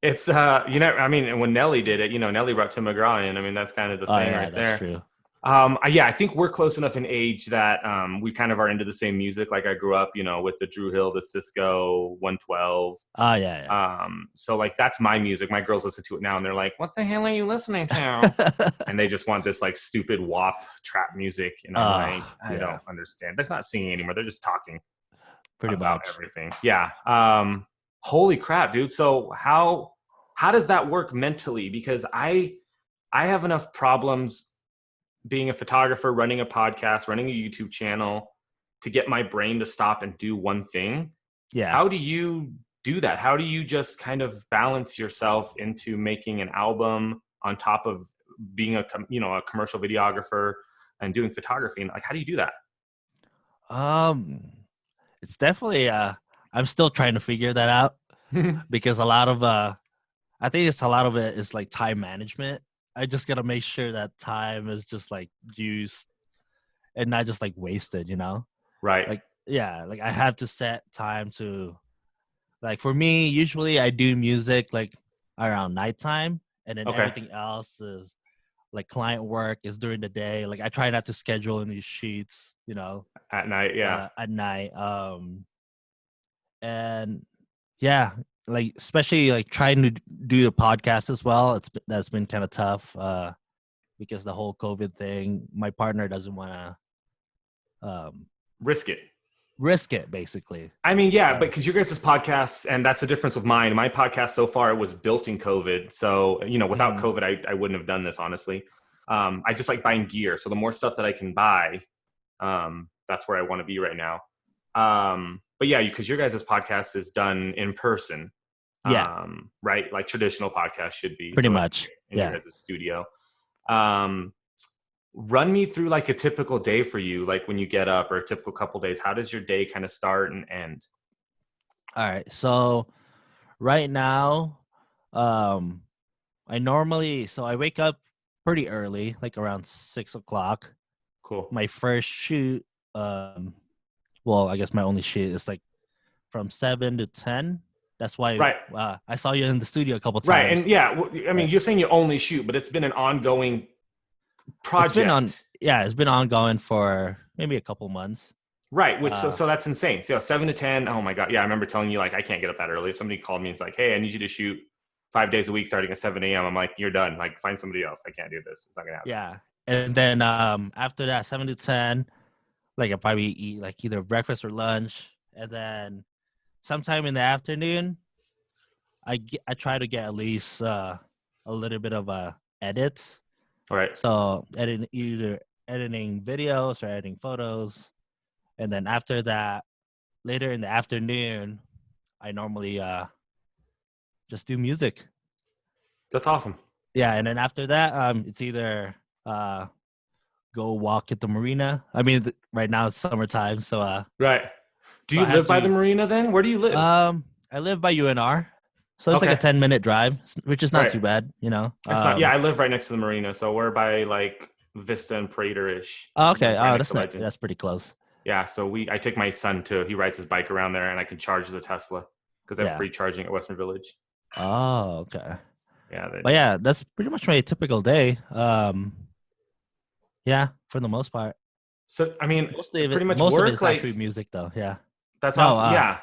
I mean, when Nelly did it, Nelly brought Tim McGraw in. I mean, that's kind of the Oh thing yeah, right that's there. true. Yeah, I think we're close enough in age that we kind of are into the same music. Like I grew up, with the Drew Hill, the Cisco 112. Oh yeah, So like that's my music. My girls listen to it now and they're like, "What the hell are you listening to?" yeah. And they just want this like stupid WAP trap music, and I'm like, I Yeah, don't understand. They're not singing anymore. They're just talking pretty about much. everything. Yeah. Holy crap, dude. So how does that work mentally? Because I have enough problems being a photographer, running a podcast, running a YouTube channel to get my brain to stop and do one thing. Yeah. How do you do that? How do you just kind of balance yourself into making an album on top of being a commercial videographer and doing photography? And like, how do you do that? Um, it's definitely I'm still trying to figure that out because a lot of I think it's a lot of it is like time management. I just gotta make sure that time is just like used and not just like wasted, you know? Right. Like yeah, like I have to set time to like for me, usually I do music like around nighttime and then Okay. everything else is like client work is during the day. Like I try not to schedule in these sheets, you know, At night. Yeah. at night. And yeah, like especially like trying to do the podcast as well. That's been kind of tough because the whole COVID thing. My partner doesn't want to Risk it. risk it, basically. I mean, yeah, but So, because your guys' podcasts, and that's the difference with mine. My podcast so far, it was built in COVID. So, without mhm. COVID, I wouldn't have done this, honestly. I just like buying gear. So the more stuff that I can buy, that's where I want to be right now. But yeah, because your guys' podcast is done in person, Yeah, right? Like traditional podcasts should be. pretty So much. in your Yeah. guys' studio. Um, Run me through like a typical day for you, like when you get up, or a typical couple days. How does your day kind of start and end? All right. So right now, um, I wake up pretty early, like around 6 o'clock. Cool. My first shoot, well, I guess my only shoot is like from 7 to 10. That's why Right. I saw you in the studio a couple Right. And times. yeah, I mean, Right. you're saying you only shoot, but it's been an ongoing project. It's been ongoing for maybe a couple months. Right. Which, so, Uh, so that's insane. So 7 to 10. Oh my God. Yeah. I remember telling you, like, I can't get up that early. If somebody called me and it's like, hey, I need you to shoot 5 days a week starting at 7 a.m., I'm like, you're done. Like, find somebody else. I can't do this. It's not going to happen. yeah, and then after that 7 to 10, like I probably eat like either breakfast or lunch, and then sometime in the afternoon, I try to get at least a little bit of edits. All right. So either editing videos or editing photos, and then after that, later in the afternoon, I normally just do music. That's awesome. Yeah, and then after that, it's either go walk at the marina. I mean, right now it's summertime, so Right. Do so you I have live by the to. marina then? Where do you live? I live by UNR, so it's like a Okay. 10-minute drive, which is not Right. too bad, you know. It's not, yeah, I live right next to the marina. So we're by like Vista and Prater-ish, Okay. right Oh, next to Legend. that's pretty close. Yeah. So I take my son too. He rides his bike around there and I can charge the Tesla because I have Yeah. free charging at Western Village. Oh, okay. Yeah. But yeah, that's pretty much my typical day. Yeah, for the most part. So, I mean, pretty much Most of work, it's actually like, music, though. Yeah. that's No. awesome. Yeah.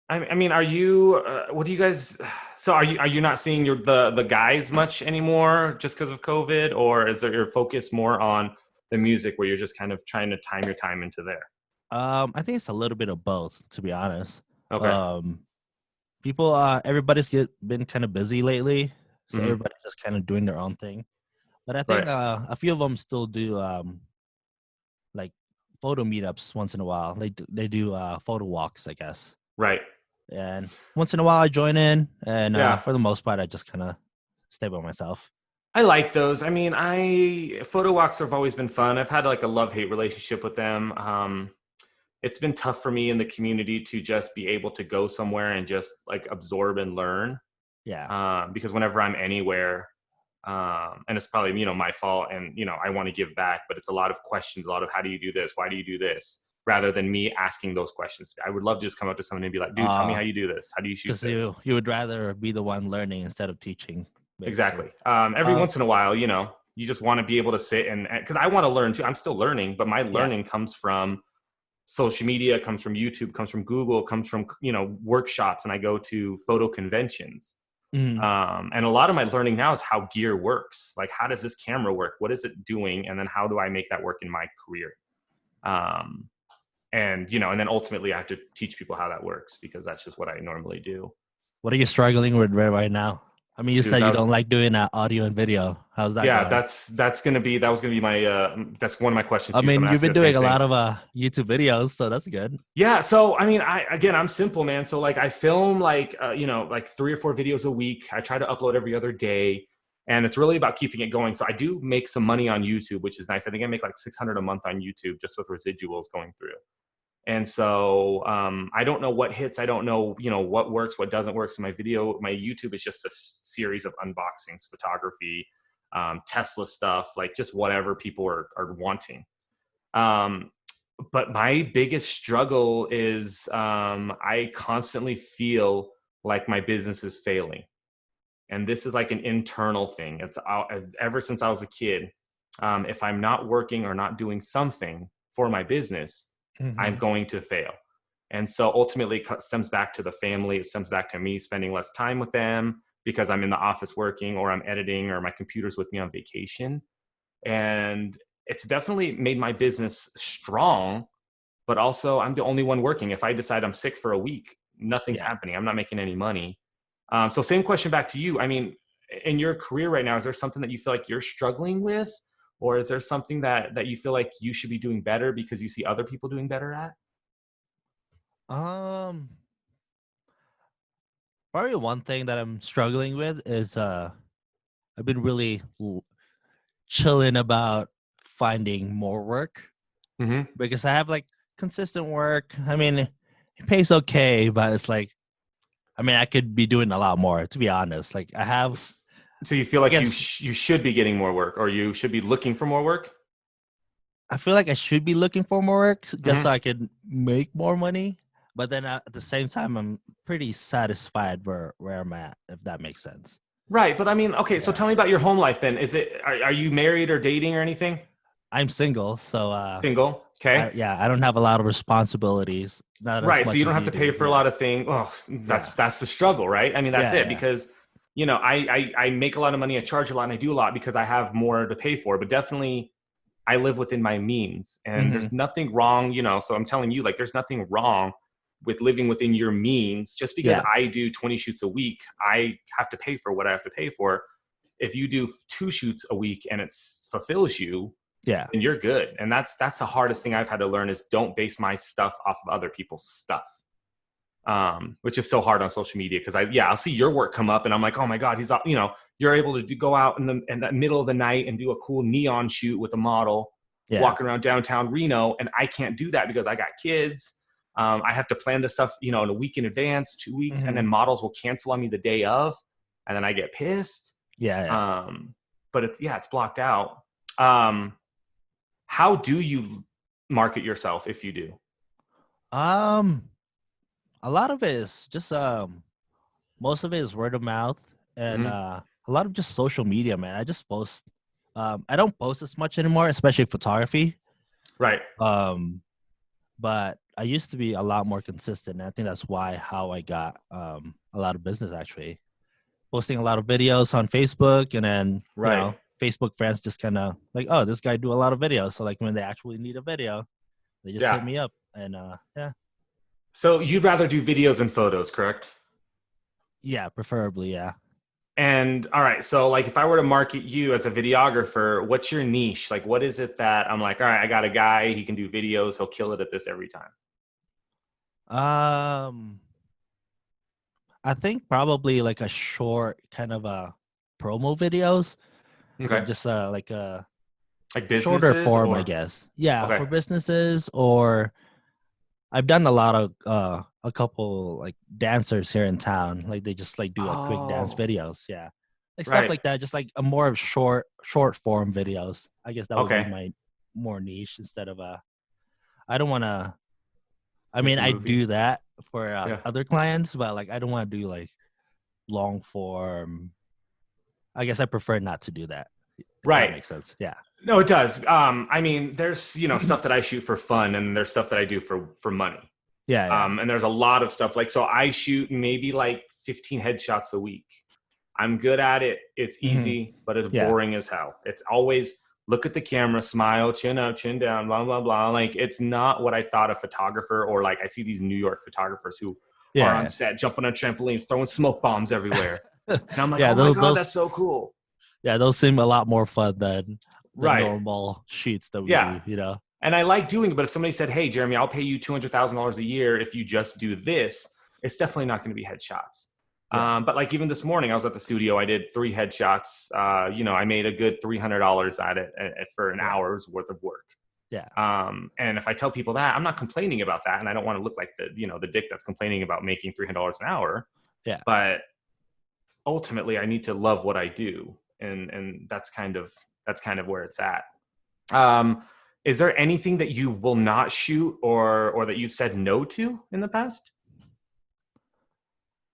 I mean, are you? What do you guys? So, are you not seeing the guys much anymore just because of COVID, or is there your focus more on the music where you're just kind of trying to time your time into there? I think it's a little bit of both, to be honest. Okay. Um, people, everybody's been kind of busy lately, so Hmm. everybody's just kind of doing their own thing. But I think Right. a few of them still do like photo meetups once in a while. They do photo walks, I guess. Right. And once in a while, I join in, and Yeah. for the most part, I just kind of stay by myself. I like those. I mean, I photo walks have always been fun. I've had like a love-hate relationship with them. It's been tough for me in the community to just be able to go somewhere and just like absorb and learn. Yeah. Because whenever I'm anywhere, And it's probably, my fault, and, I want to give back, but it's a lot of questions, a lot of how do you do this? Why do you do this? Rather than me asking those questions. I would love to just come up to someone and be like, dude, tell me how you do this. How do you shoot Because this? you would rather be the one learning instead of teaching, basically. Exactly. Every once in a while, you just want to be able to sit and, because I want to learn too. I'm still learning, but my learning comes from social media, comes from YouTube, comes from Google, comes from, workshops, and I go to photo conventions. Mhm. And a lot of my learning now is how gear works. Like, how does this camera work? What is it doing? And then how do I make that work in my career? And then ultimately I have to teach people how that works, because that's just what I normally do. What are you struggling with right now? I mean, you Dude, said you don't like doing audio and video. How's that yeah, going? that was gonna be my that's one of my questions I too. So I'm mean, you've asking been the same doing a thing. lot of YouTube videos, so that's good. Yeah. So, I mean, I'm simple, man. So like I film like 3 or 4 videos a week. I try to upload every other day, and it's really about keeping it going. So I do make some money on YouTube, which is nice. I think I make like 600 a month on YouTube just with residuals going through. And so I don't know what hits. I don't know, what works, what doesn't work. So my YouTube is just a series of unboxings, photography, Tesla stuff, like just whatever people are wanting. But my biggest struggle is I constantly feel like my business is failing. And this is like an internal thing. It's ever since I was a kid. If I'm not working or not doing something for my business, I'm Mm-hmm. going to fail. And so ultimately it stems back to the family. It stems back to me spending less time with them because I'm in the office working, or I'm editing, or my computer's with me on vacation. And it's definitely made my business strong, but also I'm the only one working. If I decide I'm sick for a week, nothing's Yeah. happening. I'm not making any money. So same question back to you. I mean, in your career right now, is there something that you feel like you're struggling with? Or is there something that you feel like you should be doing better because you see other people doing better at? Um, Probably one thing that I'm struggling with is I've been really chilling about finding more work Mm-hmm. because I have like consistent work. I mean, it pays okay, but it's like, I mean, I could be doing a lot more, to be honest. Like I have, So you feel I like you guess, you should be getting more work, or you should be looking for more work? I feel like I should be looking for more work just so Mm-hmm. I could make more money. But then at the same time, I'm pretty satisfied where I'm at, if that makes sense. Right, but I mean, okay. So Yeah. tell me about your home life then. Are you married or dating or anything? I'm single, so Single. Okay. I don't have a lot of responsibilities, not as Right. So much you don't as have you to pay do. for a Yeah. lot of things. Oh, Yeah. that's the struggle, right? I mean, that's Yeah, it, yeah. because I make a lot of money, I charge a lot, and I do a lot because I have more to pay for. But definitely, I live within my means, and Mm-hmm. there's nothing wrong. So I'm telling you, like, there's nothing wrong with living within your means. Just because Yeah. I do 20 shoots a week, I have to pay for what I have to pay for. If you do 2 shoots a week and it fulfills you, Yeah. then you're good. And that's the hardest thing I've had to learn, is don't base my stuff off of other people's stuff. Which is so hard on social media, because I'll see your work come up and I'm like, oh my God, you're able to go out in the middle of the night and do a cool neon shoot with a model Yeah. walking around downtown Reno. And I can't do that because I got kids. I have to plan this stuff, in a week in advance, 2 weeks, and Mm-hmm. then models will cancel on me the day of, and then I get pissed. Yeah. Yeah. But it's blocked out. Um, how do you market yourself, if you do? Um, a lot of it is just most of it is word of mouth and Mm-hmm. a lot of just social media, man. I just post. I don't post as much anymore, especially photography. Right. Um, but I used to be a lot more consistent. And I think that's how I got a lot of business, actually. Posting a lot of videos on Facebook, and then Right. Facebook friends just kind of like, oh, this guy do a lot of videos. So like when they actually need a video, they just hit Yeah. me up, and So you'd rather do videos and photos, correct? yeah, preferably, yeah. And all right, so like if I were to market you as a videographer, what's your niche? Like, what is it that I'm like, all right, I got a guy, he can do videos, he'll kill it at this every time. Um, I think probably like a short kind of a promo videos, like Okay. just like a Like shorter businesses form, I or guess. Yeah, okay. for businesses, or I've done a lot of a couple like dancers here in town. Like they just like do a quick dance Oh, videos. Yeah. like stuff Right. like that. Just like a more of short form videos. I guess that would be Okay. my more niche instead of I don't want to. I Make mean, a I movie. do that for Yeah. other clients, but like I don't want to do like long form. I guess I prefer not to do that. If that Right. makes sense. Yeah. No, it does. I mean, there's stuff that I shoot for fun, and there's stuff that I do for money. Yeah. Yeah. And there's a lot of stuff so I shoot maybe like 15 headshots a week. I'm good at it. It's Mm-hmm. easy, but it's Yeah. boring as hell. It's always look at the camera, smile, chin up, chin down, blah, blah, blah. Like, it's not what I thought a photographer, or like I see these New York photographers who are on Yeah. set, jumping on trampolines, throwing smoke bombs everywhere. Yeah. And I'm like, Yeah. oh my Those God, that's those so cool. yeah, those seem a lot more fun than the Right. normal shoots that we Yeah. do, you know? And I like doing it, but if somebody said, hey, Jeramie, I'll pay you $200,000 a year if you just do this, it's definitely not going to be headshots. Yeah. But like even this morning, I was at the studio. I did 3 headshots. I made a good $300 at it for an hour's worth of work. Yeah. And if I tell people that, I'm not complaining about that, and I don't want to look like the dick that's complaining about making $300 an hour. Yeah. But ultimately, I need to love what I do, and that's kind of where it's at. Is there anything that you will not shoot or that you've said no to in the past?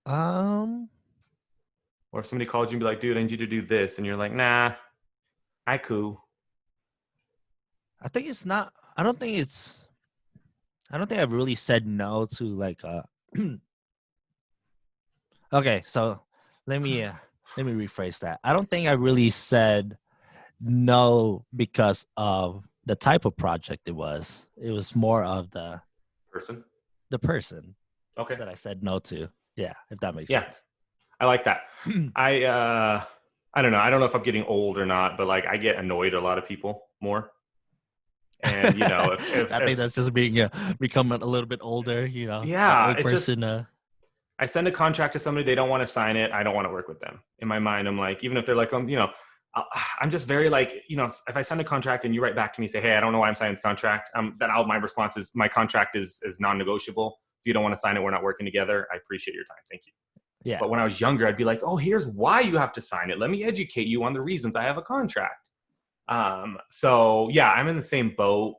Um, Or if somebody called you and be like, dude, I need you to do this, and you're like, nah, I cool. I think it's not. I don't think I've really said no to like. Okay, so let me rephrase that. I don't think I really said no because of the type of project it was. It was more of the Person. person Okay. that I said no to. Yeah, if that makes Yeah. sense. I like that. I don't know. I don't know if I'm getting old or not, but like I get annoyed at a lot of people more. And if I think that's just being becoming a little bit older, the yeah, old it's just person. I send a contract to somebody, they don't want to sign it. I don't want to work with them. In my mind, I'm like, even if they're like, I'm just very like, if I send a contract and you write back to me, say, hey, I don't know why I'm signing this contract. Then my response is my contract is non-negotiable. If you don't want to sign it, we're not working together. I appreciate your time. Thank you. Yeah. But when I was younger, I'd be like, oh, here's why you have to sign it. Let me educate you on the reasons I have a contract. So yeah, I'm in the same boat.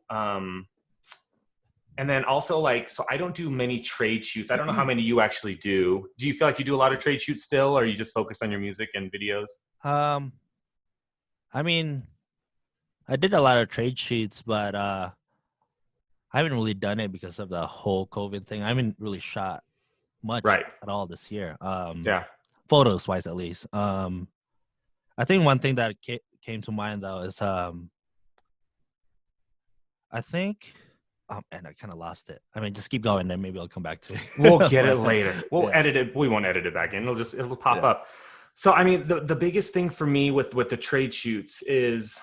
And then also so I don't do many trade shoots. I don't know how many you actually do. Do you feel like you do a lot of trade shoots still, or are you just focused on your music and videos? I mean, I did a lot of trade sheets, but I haven't really done it because of the whole COVID thing. I haven't really shot much Right. at all this year. Yeah. Photos wise, at least. I think one thing that came to mind though is I think. And I kind of lost it. I mean, just keep going, then maybe I'll come back to it. We'll get it later. We'll edit it. We won't edit it back in. It'll pop up. So, I mean, the biggest thing for me with the trade shoots is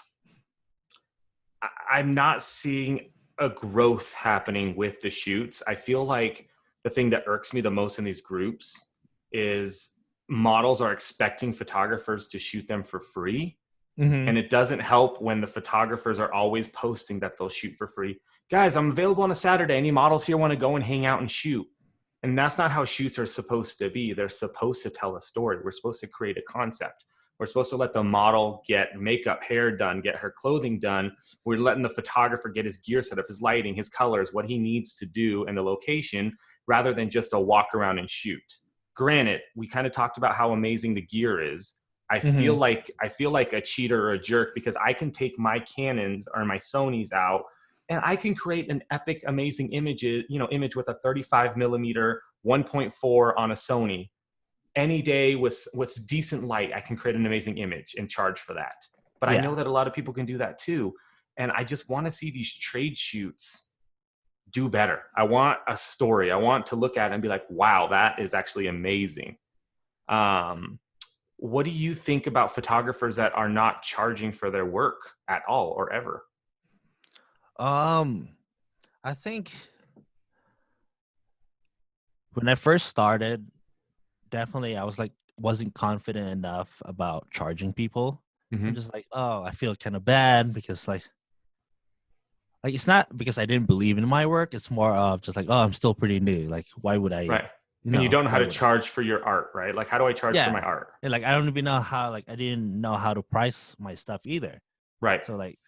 I'm not seeing a growth happening with the shoots. I feel like the thing that irks me the most in these groups is models are expecting photographers to shoot them for free. Mm-hmm. And it doesn't help when the photographers are always posting that they'll shoot for free. Guys, I'm available on a Saturday. Any models here want to go and hang out and shoot? And that's not how shoots are supposed to be. They're supposed to tell a story. We're supposed to create a concept. We're supposed to let the model get makeup, hair done, get her clothing done. We're letting the photographer get his gear set up, his lighting, his colors, what he needs to do in the location, rather than just a walk around and shoot. Granted, we kind of talked about how amazing the gear is. I feel like a cheater or a jerk because I can take my Canons or my Sonys out and I can create an epic, amazing image with a 35 millimeter 1.4 on a Sony. Any day with decent light, I can create an amazing image and charge for that. But I know that a lot of people can do that too. And I just want to see these trade shoots do better. I want a story. I want to look at it and be like, wow, that is actually amazing. What do you think about photographers that are not charging for their work at all or ever? I think when I first started, definitely I wasn't confident enough about charging people. Mm-hmm. I'm just like, oh, I feel kind of bad because like it's not because I didn't believe in my work. It's more of just like, oh, I'm still pretty new. Like, why would I you And you know, don't know how to like charge for your art, right? Like, how do I charge for yeah, my art? and like I don't even know how, like I didn't know how to price my stuff either. Right. So like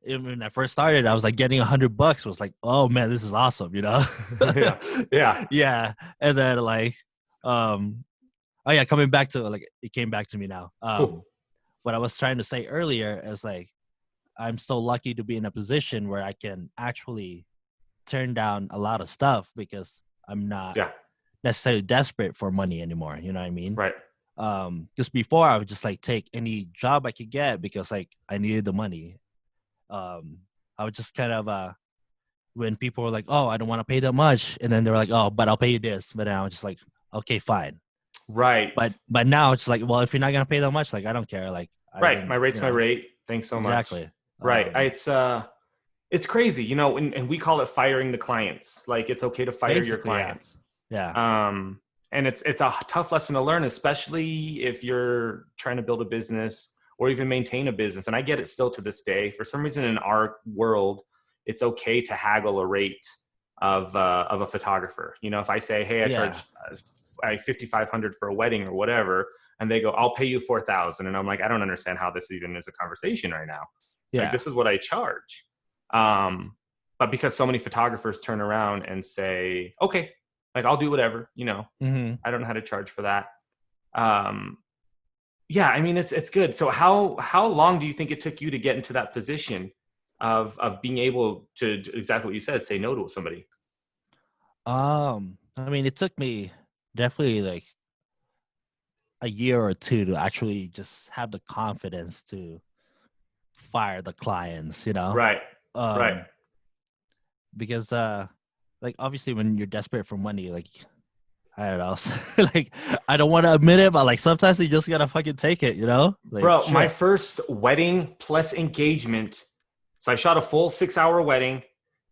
when I first started, I was like getting $100 was like, oh man, this is awesome, you know? Yeah. Yeah. Yeah. And then like, oh yeah, coming back to like, it came back to me now. Cool. What I was trying to say earlier is like, I'm so lucky to be in a position where I can actually turn down a lot of stuff because I'm not Yeah. necessarily desperate for money anymore. You know what I mean? Right. Just before I would just like take any job I could get because like I needed the money. I would just kind of when people were like, "Oh, I don't want to pay that much," and then they were like, "Oh, but I'll pay you this," but then I was just like, "Okay, fine." Right. But now it's like, well, if you're not gonna pay that much, like I don't care. Like I Right. even My rate's you my know rate. Thanks so much. exactly. Right. It's crazy, you know, and we call it firing the clients. Like, it's okay to fire your Basically, yeah, clients. yeah, And it's a tough lesson to learn, especially if you're trying to build a business or even maintain a business. And I get it still to this day. For some reason in our world, it's okay to haggle a rate of a photographer. You know, if I say, hey, I yeah, charge 5,500 for a wedding or whatever, and they go, I'll pay you 4,000. And I'm like, I don't understand how this even is a conversation right now. Like, yeah, this is what I charge. But because so many photographers turn around and say, okay, like I'll do whatever, you know, mm-hmm. I don't know how to charge for that. Um, yeah, I mean, it's good. So how long do you think it took you to get into that position of being able to do exactly what you said, say no to somebody? I mean, it took me definitely like a year or two to actually just have the confidence to fire the clients, you know? Right, right. Um, because like obviously when you're desperate for money, like I don't know, like I don't want to admit it, but like sometimes you just gotta fucking take it, you know? Like Bro, my shit. first wedding plus engagement. So I shot a full 6 hour wedding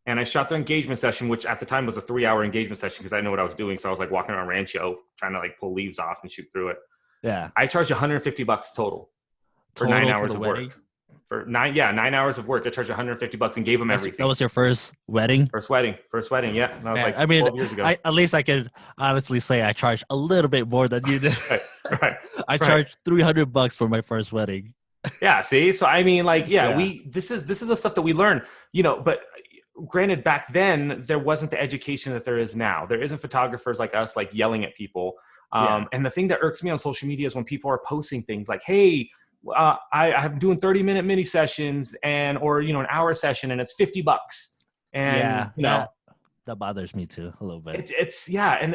and I shot their engagement session, which at the time was a 3 hour engagement session because I know what I was doing. So I was like walking around Rancho trying to like pull leaves off and shoot through it. Yeah. I charged $150 total for nine Total for hours the of wedding. work. For 9 hours of work, I charged $150 and gave them That everything. was your first wedding? First wedding, yeah. And that was Man, like I mean, 12 years ago. I at least I could honestly say I charged a little bit more than you did. Right, right, I right. charged $300 for my first wedding. Yeah, see? So I mean, like, yeah, Yeah. this is the stuff that we learn, you know, but granted, back then there wasn't the education that there is now. There isn't photographers like us like yelling at people. Yeah. And the thing that irks me on social media is when people are posting things like, hey, I'm doing 30-minute mini sessions or, you know, an hour session and it's $50. And, Yeah. you know, That bothers me too a little bit. and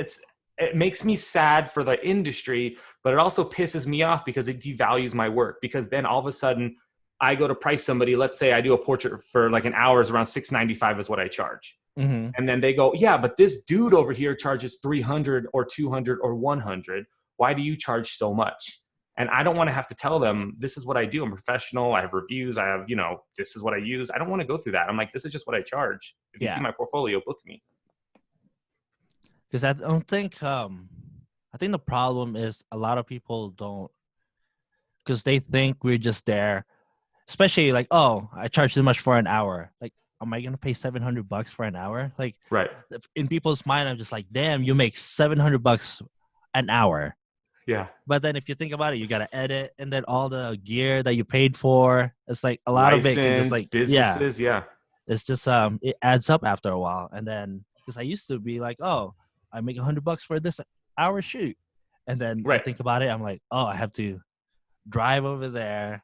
it makes me sad for the industry, but it also pisses me off because it devalues my work. Because then all of a sudden, I go to price somebody. Let's say I do a portrait for like an hour is around $695 is what I charge, Mm-hmm. and then they go, yeah, but this dude over here charges 300 or 200 or 100. Why do you charge so much? And I don't want to have to tell them this is what I do. I'm professional. I have reviews. I have, you know, this is what I use. I don't want to go through that. I'm like, this is just what I charge. If you see Yeah. my portfolio, book me. Because I don't think I think the problem is a lot of people don't, because they think we're just there, especially like, oh, I charge this much for an hour. Like, am I gonna pay $700 for an hour? Like, Right. in people's mind, I'm just like, damn, you make $700 an hour. Yeah. But then if you think about it, you gotta edit, and then all the gear that you paid for, it's like a lot of it can just License, like, yeah, businesses, yeah. it's just it adds up after a while. And then because I used to be like, oh, I make $100 for this hour shoot, and then I Right. think about it, I'm like, oh, I have to drive over there.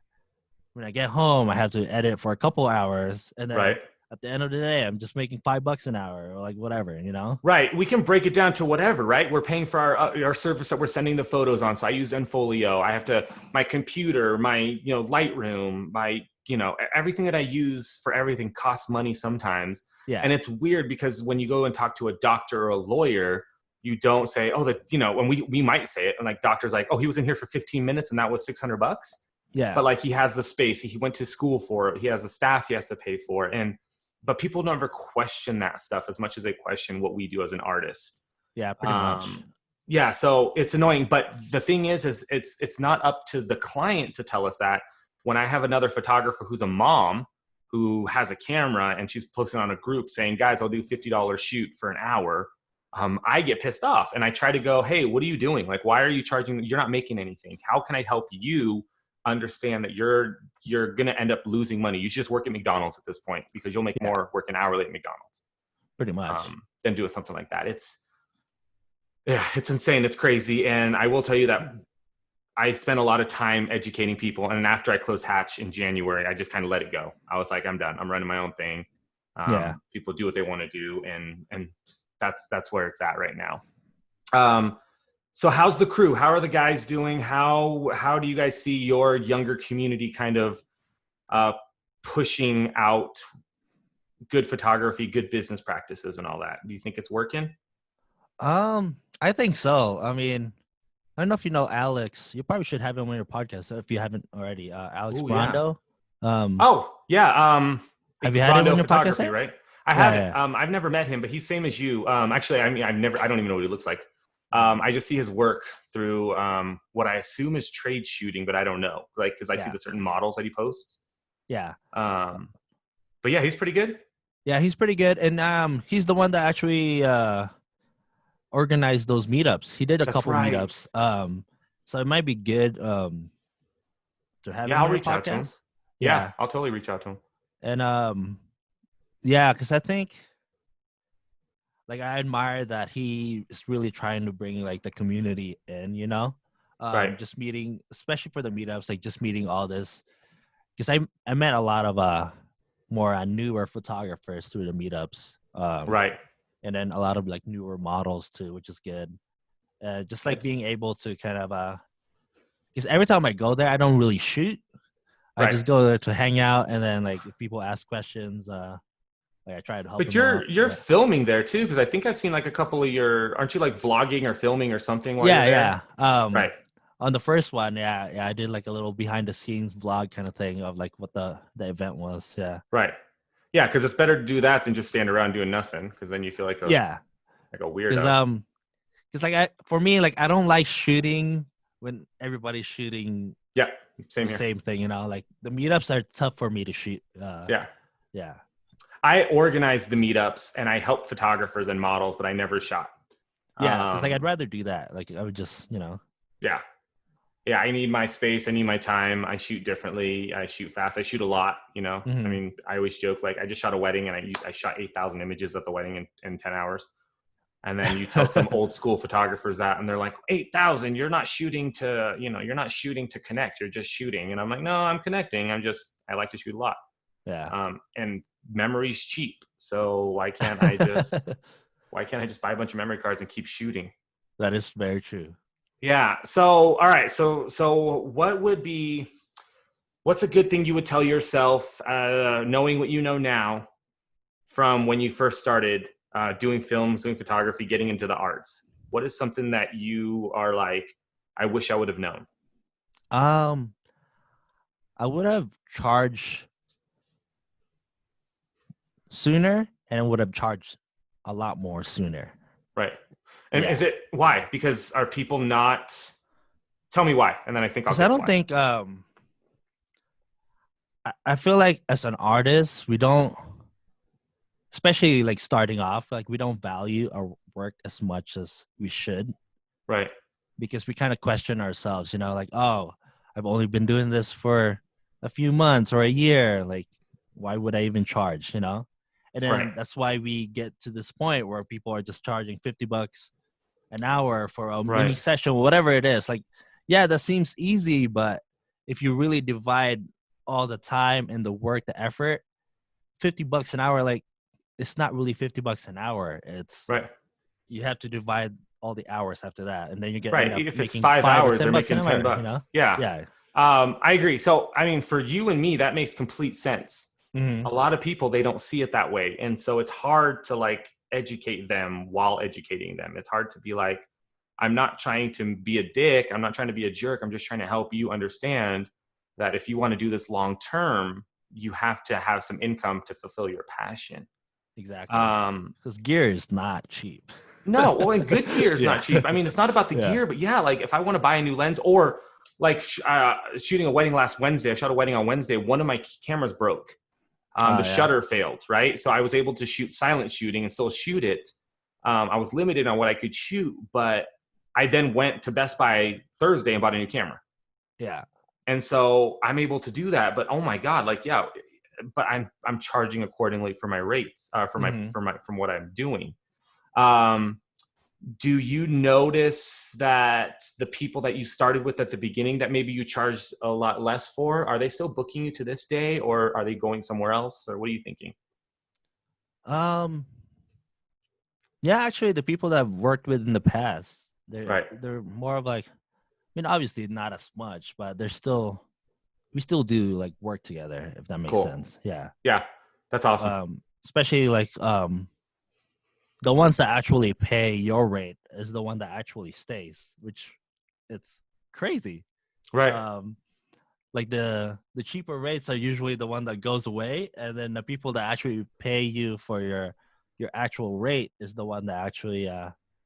When I get home, I have to edit for a couple hours, and then Right. at the end of the day, I'm just making $5 an hour or like whatever, you know? Right. We can break it down to whatever, right? We're paying for our service that we're sending the photos on. So I use Enfolio. I have to, my computer, my, you know, Lightroom, my, you know, everything that I use for everything costs money sometimes. Yeah. And it's weird because when you go and talk to a doctor or a lawyer, you don't say, oh, that, you know, and we might say it. And like doctor's like, oh, he was in here for 15 minutes and that was $600. Yeah. But like he has the space, he went to school for it, he has the staff he has to pay for. But people don't ever question that stuff as much as they question what we do as an artist. Yeah, pretty much. Yeah, so it's annoying. But the thing is it's not up to the client to tell us that. When I have another photographer who's a mom who has a camera and she's posting on a group saying, guys, I'll do $50 shoot for an hour. I get pissed off and I try to go, hey, what are you doing? Like, why are you charging? You're not making anything. How can I help you understand that you're going to end up losing money? You should just work at McDonald's at this point because you'll make more working hourly at McDonald's. Pretty much. Than do something like that. It's insane. It's crazy. And I will tell you that I spent a lot of time educating people. And after I closed Hatch in January, I just kind of let it go. I was like, I'm done. I'm running my own thing. People do what they want to do. And that's where it's at right now. So how's the crew? How are the guys doing? How do you guys see your younger community kind of pushing out good photography, good business practices and all that? Do you think it's working? I think so. I mean, I don't know if you know Alex. You probably should have him on your podcast if you haven't already. Alex Brando. Have you had him on your podcast yet? Right? I haven't. I've never met him, but he's same as you. Actually, I mean, I don't even know what he looks like. I just see his work through what I assume is trade shooting, but I don't know. Like, because I see the certain models that he posts. Yeah. But yeah, he's pretty good. Yeah, he's pretty good, and he's the one that actually organized those meetups. He did a couple meetups. So it might be good to have him I'll on reach the podcast. out to him. Yeah, I'll totally reach out to him. And because I think, like, I admire that he is really trying to bring like the community in, you know, just meeting, especially for the meetups, like just meeting all this. Because I met a lot of more newer photographers through the meetups, and then a lot of like newer models too, which is good. Just like being able to kind of because every time I go there, I don't really shoot. I just go there to hang out, and then like if people ask questions, like I try to help. But you're filming there too, because I think I've seen like a couple of aren't you like vlogging or filming or something? While you're there? Right. On the first one, I did like a little behind the scenes vlog kind of thing of like what the event was. Yeah. Right. Yeah, because it's better to do that than just stand around doing nothing, because then you feel like a weirdo. Because like for me, like I don't like shooting when everybody's shooting. Yeah, same here. Same thing, you know. Like the meetups are tough for me to shoot. Yeah. I organize the meetups and I help photographers and models, but I never shot. Yeah, because like I'd rather do that. Like I would just, you know. Yeah. Yeah, I need my space. I need my time. I shoot differently. I shoot fast. I shoot a lot, you know. Mm-hmm. I mean, I always joke, like I just shot a wedding and I shot 8,000 images at the wedding in 10 hours. And then you tell some old school photographers that, and they're like, 8,000, you're not shooting to connect. You're just shooting. And I'm like, no, I'm connecting. I like to shoot a lot. Yeah. And memory's cheap. So why can't I just buy a bunch of memory cards and keep shooting? That is very true. Yeah. So, all right. So what's a good thing you would tell yourself, knowing what you know now from when you first started doing films, doing photography, getting into the arts? What is something that you are like, I wish I would have known? I would have charged sooner and would have charged a lot more sooner. Right. And is it why? Because are people not? Tell me why, and then I think I'll. I don't think. I feel like as an artist, we don't, especially like starting off, like we don't value our work as much as we should. Right. Because we kind of question ourselves, you know, like, oh, I've only been doing this for a few months or a year. Like, why would I even charge? You know. And then that's why we get to this point where people are just charging $50 an hour for a mini session, whatever it is. Like, yeah, that seems easy, but if you really divide all the time and the work, the effort, $50 an hour, like it's not really $50 an hour. It's you have to divide all the hours after that, and then you get if it's 5 hours, they're making $10. You know? Yeah. I agree. So, I mean, for you and me, that makes complete sense. Mm-hmm. A lot of people, they don't see it that way. And so it's hard to like educate them while educating them. It's hard to be like, I'm not trying to be a dick. I'm not trying to be a jerk. I'm just trying to help you understand that if you want to do this long term, you have to have some income to fulfill your passion. Exactly. Because gear is not cheap. No, well, and good gear is not cheap. I mean, it's not about the gear, but like if I want to buy a new lens, or like shooting a wedding last Wednesday, I shot a wedding on Wednesday. One of my cameras broke. The shutter failed, right? So I was able to shoot silent shooting and still shoot it. I was limited on what I could shoot, but I then went to Best Buy Thursday and bought a new camera. Yeah. And so I'm able to do that. But oh my God, like, yeah, but I'm charging accordingly for my rates, Hmm. from what I'm doing. Um, do you notice that the people that you started with at the beginning that maybe you charged a lot less for, are they still booking you to this day, or are they going somewhere else, or what are you thinking? Um, yeah, actually, the people that I've worked with in the past, Right. they're more of like, I mean, obviously not as much, but they're still we still do like work together, if that makes Cool. sense. Yeah. Yeah, that's awesome. Especially like the ones that actually pay your rate is the one that actually stays, which it's crazy. Right. Um, like the cheaper rates are usually the one that goes away, and then the people that actually pay you for your actual rate is the one that actually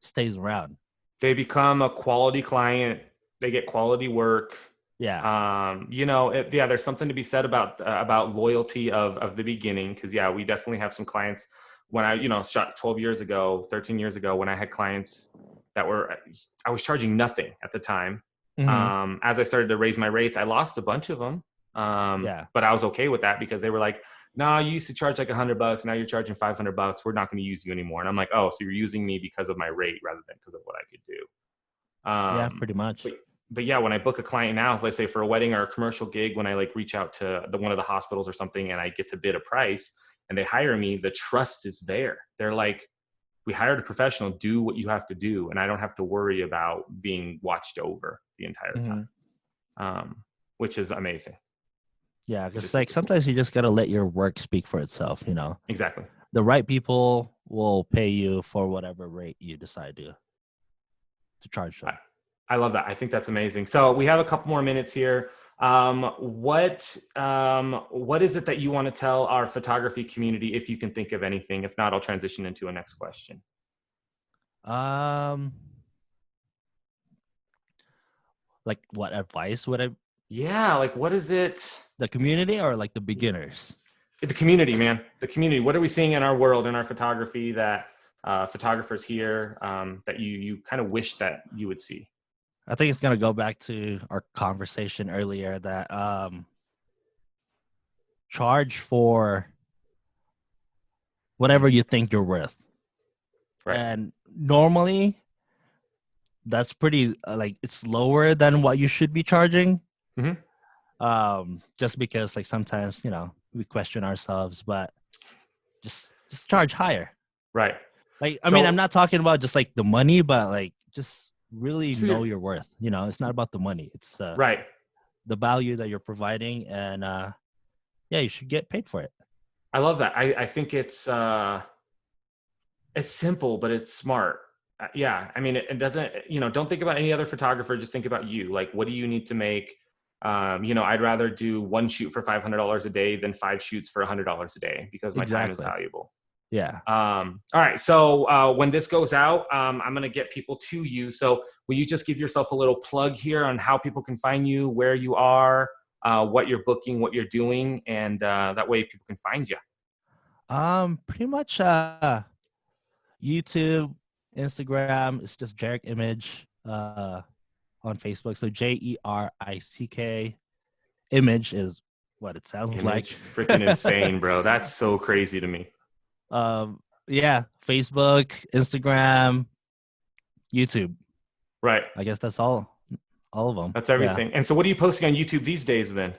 stays around. They become a quality client. They get quality work. Yeah. Yeah, there's something to be said about loyalty of the beginning, because yeah, we definitely have some clients. When I shot 12 years ago, 13 years ago, when I had clients that were, I was charging nothing at the time. Hmm. As I started to raise my rates, I lost a bunch of them, Yeah. but I was okay with that because they were like, "No, you used to charge like $100. Now you're charging $500. We're not going to use you anymore." And I'm like, "Oh, so you're using me because of my rate rather than because of what I could do." Yeah. Um, Pretty much. but but yeah, when I book a client now, let's say for a wedding or a commercial gig, when I like reach out to one of the hospitals or something, and I get to bid a price and they hire me, the trust is there. They're like, "We hired a professional. Do what you have to do, and I don't have to worry about being watched over the entire Hmm. time," which is amazing. Yeah, Which is because like super cool. sometimes you just gotta let your work speak for itself. Exactly. The right people will pay you for whatever rate you decide to charge I, them. I love that. I think that's amazing. So we have a couple more minutes here. What is it that you want to tell our photography community, if you can think of anything? If not, I'll transition into a next question. Um, like what advice would I Yeah, like what is it? the community or like the beginners? The community, man. The community. What are we seeing in our world, in our photography, that photographers here, that you kind of wish that you would see? I think it's gonna go back to our conversation earlier that charge for whatever you think you're worth. Right. And normally that's pretty like it's lower than what you should be charging. Hmm. Just because like sometimes, we question ourselves, but just charge higher. Right. Like, I mean, I'm So, not talking about just like the money, but like just really to your, know your worth. It's not about the money. It's right. the value that you're providing, and yeah, you should get paid for it. I love that. I think it's simple, but it's smart. Yeah. I mean, it doesn't, don't think about any other photographer. Just think about you. Like, what do you need to make? I'd rather do one shoot for $500 a day than 5 shoots for $100 a day because my time is Exactly. valuable. Yeah. All right. So when this goes out, I'm going to get people to you. So will you just give yourself a little plug here on how people can find you, where you are, what you're booking, what you're doing, and that way people can find you. Pretty much YouTube, Instagram. It's just Jerrick Image. On Facebook. So Jerick Image is what it sounds like. Image, freaking insane, bro. That's so crazy to me. Yeah, Facebook, Instagram, YouTube. Right. I guess that's all of them. That's Yeah. everything. And so what are you posting on YouTube these days then?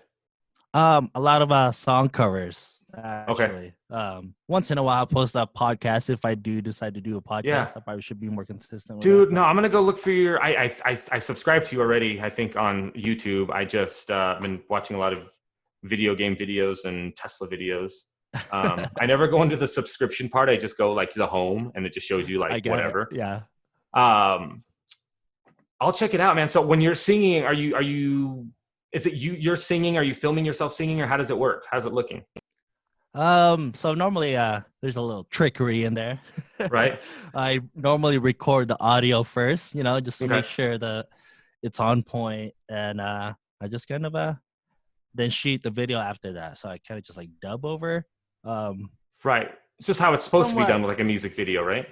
A lot of song covers Okay. actually. Once in a while, I post a podcast. If I do decide to do a Yeah. podcast, I probably should be more consistent with that. Dude, no, But I'm gonna go look for your. I subscribe to you already. I think on YouTube. I just been watching a lot of video game videos and Tesla videos. I never go into the subscription part. I just go like to the home, and it just shows you like I get it. whatever. Yeah. Um, I'll check it out, man. So when you're singing, are you? Is it you're singing? Are you filming yourself singing, or how does it work? How's it looking? So normally there's a little trickery in there. Right. I normally record the audio first, just to Okay. make sure that it's on point, and I just kind of then shoot the video after that. So I kind of just like dub over. Um Right. It's just how it's supposed to be done Somewhat with like a music video, right?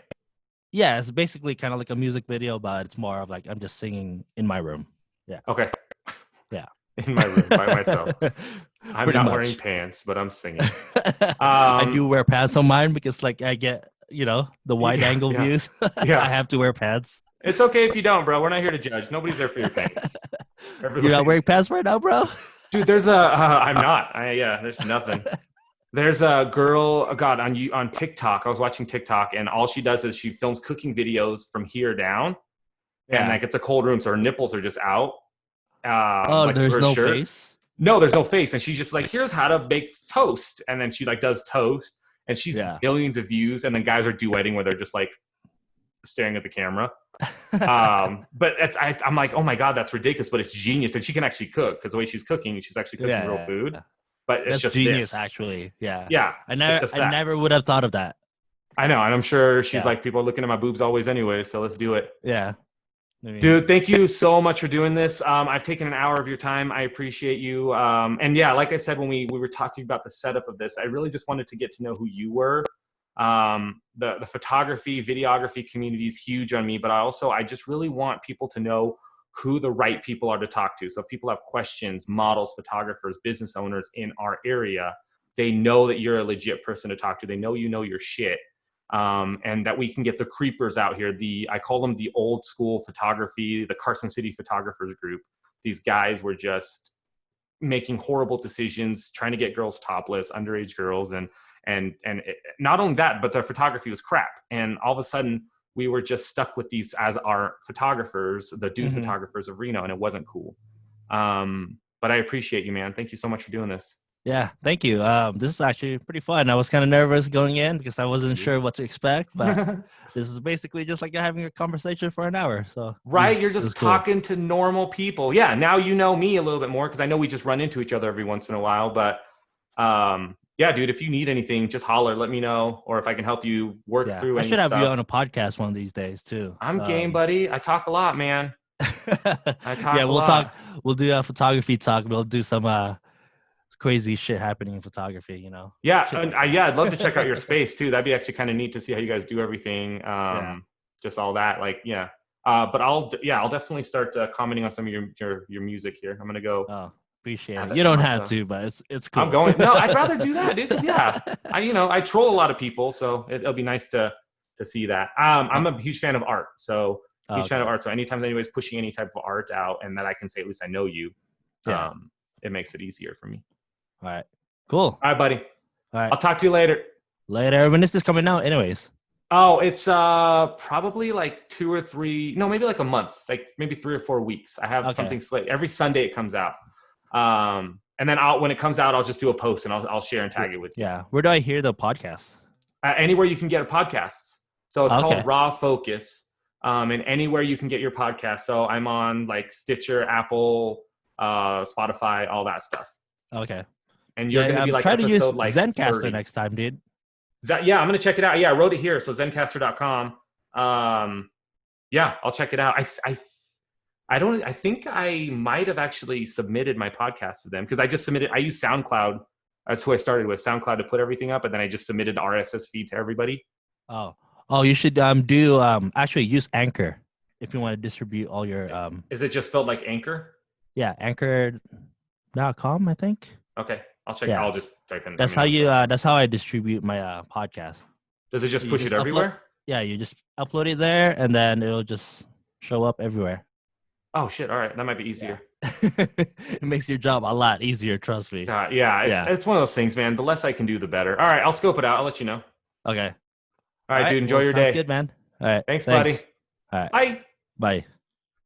Yeah, it's basically kind of like a music video, but it's more of like I'm just singing in my room. Yeah. Okay. Yeah. In my room by myself. I'm Pretty not wearing much. pants, but I'm singing. I do wear pants on mine because like I get, the wide Yeah, angle yeah, views. I yeah. have to wear pants. It's okay if you don't, bro. We're not here to judge. Nobody's there for your pants. You're not Everybody, wearing pants right now, bro? dude. There's a. I'm not. Yeah. There's nothing. There's a girl. God, on TikTok. I was watching TikTok, and all she does is she films cooking videos from here down, and Yeah. like it's a cold room, so her nipples are just out, Oh, like through there's her no shirt. face? No, there's no face, and she's just like, here's how to make toast, and then she like does toast, and she's Yeah. millions of views, and then guys are duetting where they're just like staring at the camera. But I'm like, oh my god, that's ridiculous, but it's genius, and she can actually cook because the way she's cooking, she's actually cooking real food. But it's That's just genius, this. actually. Yeah. Yeah, it's just I that. never would have thought of that. I know, and I'm sure she's Yeah. like, people are looking at my boobs always anyway, so let's do it. Yeah. Dude, thank you so much for doing this. I've taken an hour of your time. I appreciate you. And yeah, like I said, when we were talking about the setup of this, I really just wanted to get to know who you were. The photography, videography community is huge on me, but I just really want people to know who the right people are to talk to. So if people have questions, models, photographers, business owners in our area, they know that you're a legit person to talk to. They know you know your shit. And that we can get the creepers out here. I call them the old school photography, the Carson City photographers group. These guys were just making horrible decisions, trying to get girls topless, underage girls. And not only that, but their photography was crap. And all of a sudden we were just stuck with these as our photographers, the dude photographers of Reno, and it wasn't cool. But I appreciate you, man. Thank you so much for doing this. Yeah, thank you. This is actually pretty fun. I was kind of nervous going in because I wasn't sure what to expect, but this is basically just like having a conversation for an hour. So right, you're just talking to normal people. Yeah, now you know me a little bit more because I know we just run into each other every once in a while. But yeah, dude, if you need anything, just holler, let me know, or if I can help you work through any stuff. I should have you on a podcast one of these days too. I'm game, buddy. I talk a lot, man. I talk a lot. Talk. We'll do a photography talk. We'll do some crazy shit happening in photography, Yeah, I'd love to check out your space too. That'd be actually kind of neat to see how you guys do everything. Just all that, like, yeah. But I'll definitely start commenting on some of your music here. I'm gonna go. Oh, appreciate it. You don't have to, but it's cool. I'm going. No, I'd rather do that, dude. Because I troll a lot of people, so it'll be nice to see that. I'm a huge fan of art, so fan of art. So anytime anybody's pushing any type of art out, and that I can say at least I know you, it makes it easier for me. All right. Cool. All right, buddy. All right. I'll talk to you later. Later. When is this coming out anyways? Oh, it's probably like 2 or 3, no, maybe like a month, like maybe 3 or 4 weeks. I have something slated. Every Sunday it comes out. And then when it comes out, I'll just do a post and I'll share and tag it with you. Yeah. Where do I hear the podcast? Anywhere you can get a podcast. So it's called Raw Focus. And anywhere you can get your podcast. So I'm on like Stitcher, Apple, Spotify, all that stuff. Okay. And you're going to be like try to use like Zencaster 30. next time, dude. Yeah, I'm going to check it out. Yeah, I wrote it here. So Zencaster.com. Yeah, I'll check it out. I think I might have actually submitted my podcast to them because I use SoundCloud. That's who I started with, SoundCloud, to put everything up. And then I just submitted the RSS feed to everybody. Oh, you should actually use Anchor if you want to distribute all your. Is it just spelled like Anchor? Yeah, Anchor.com, I think. Okay. I'll check. I'll just type in. That's how I distribute my podcast. Does it just push it everywhere? You just upload it there, and then it'll just show up everywhere. Oh shit! All right, that might be easier. Yeah. It makes your job a lot easier. Trust me. It's one of those things, man. The less I can do, the better. All right, I'll scope it out. I'll let you know. Okay. All right, dude. Enjoy your day. Good, man. All right. Thanks, buddy. All right. Bye. Bye.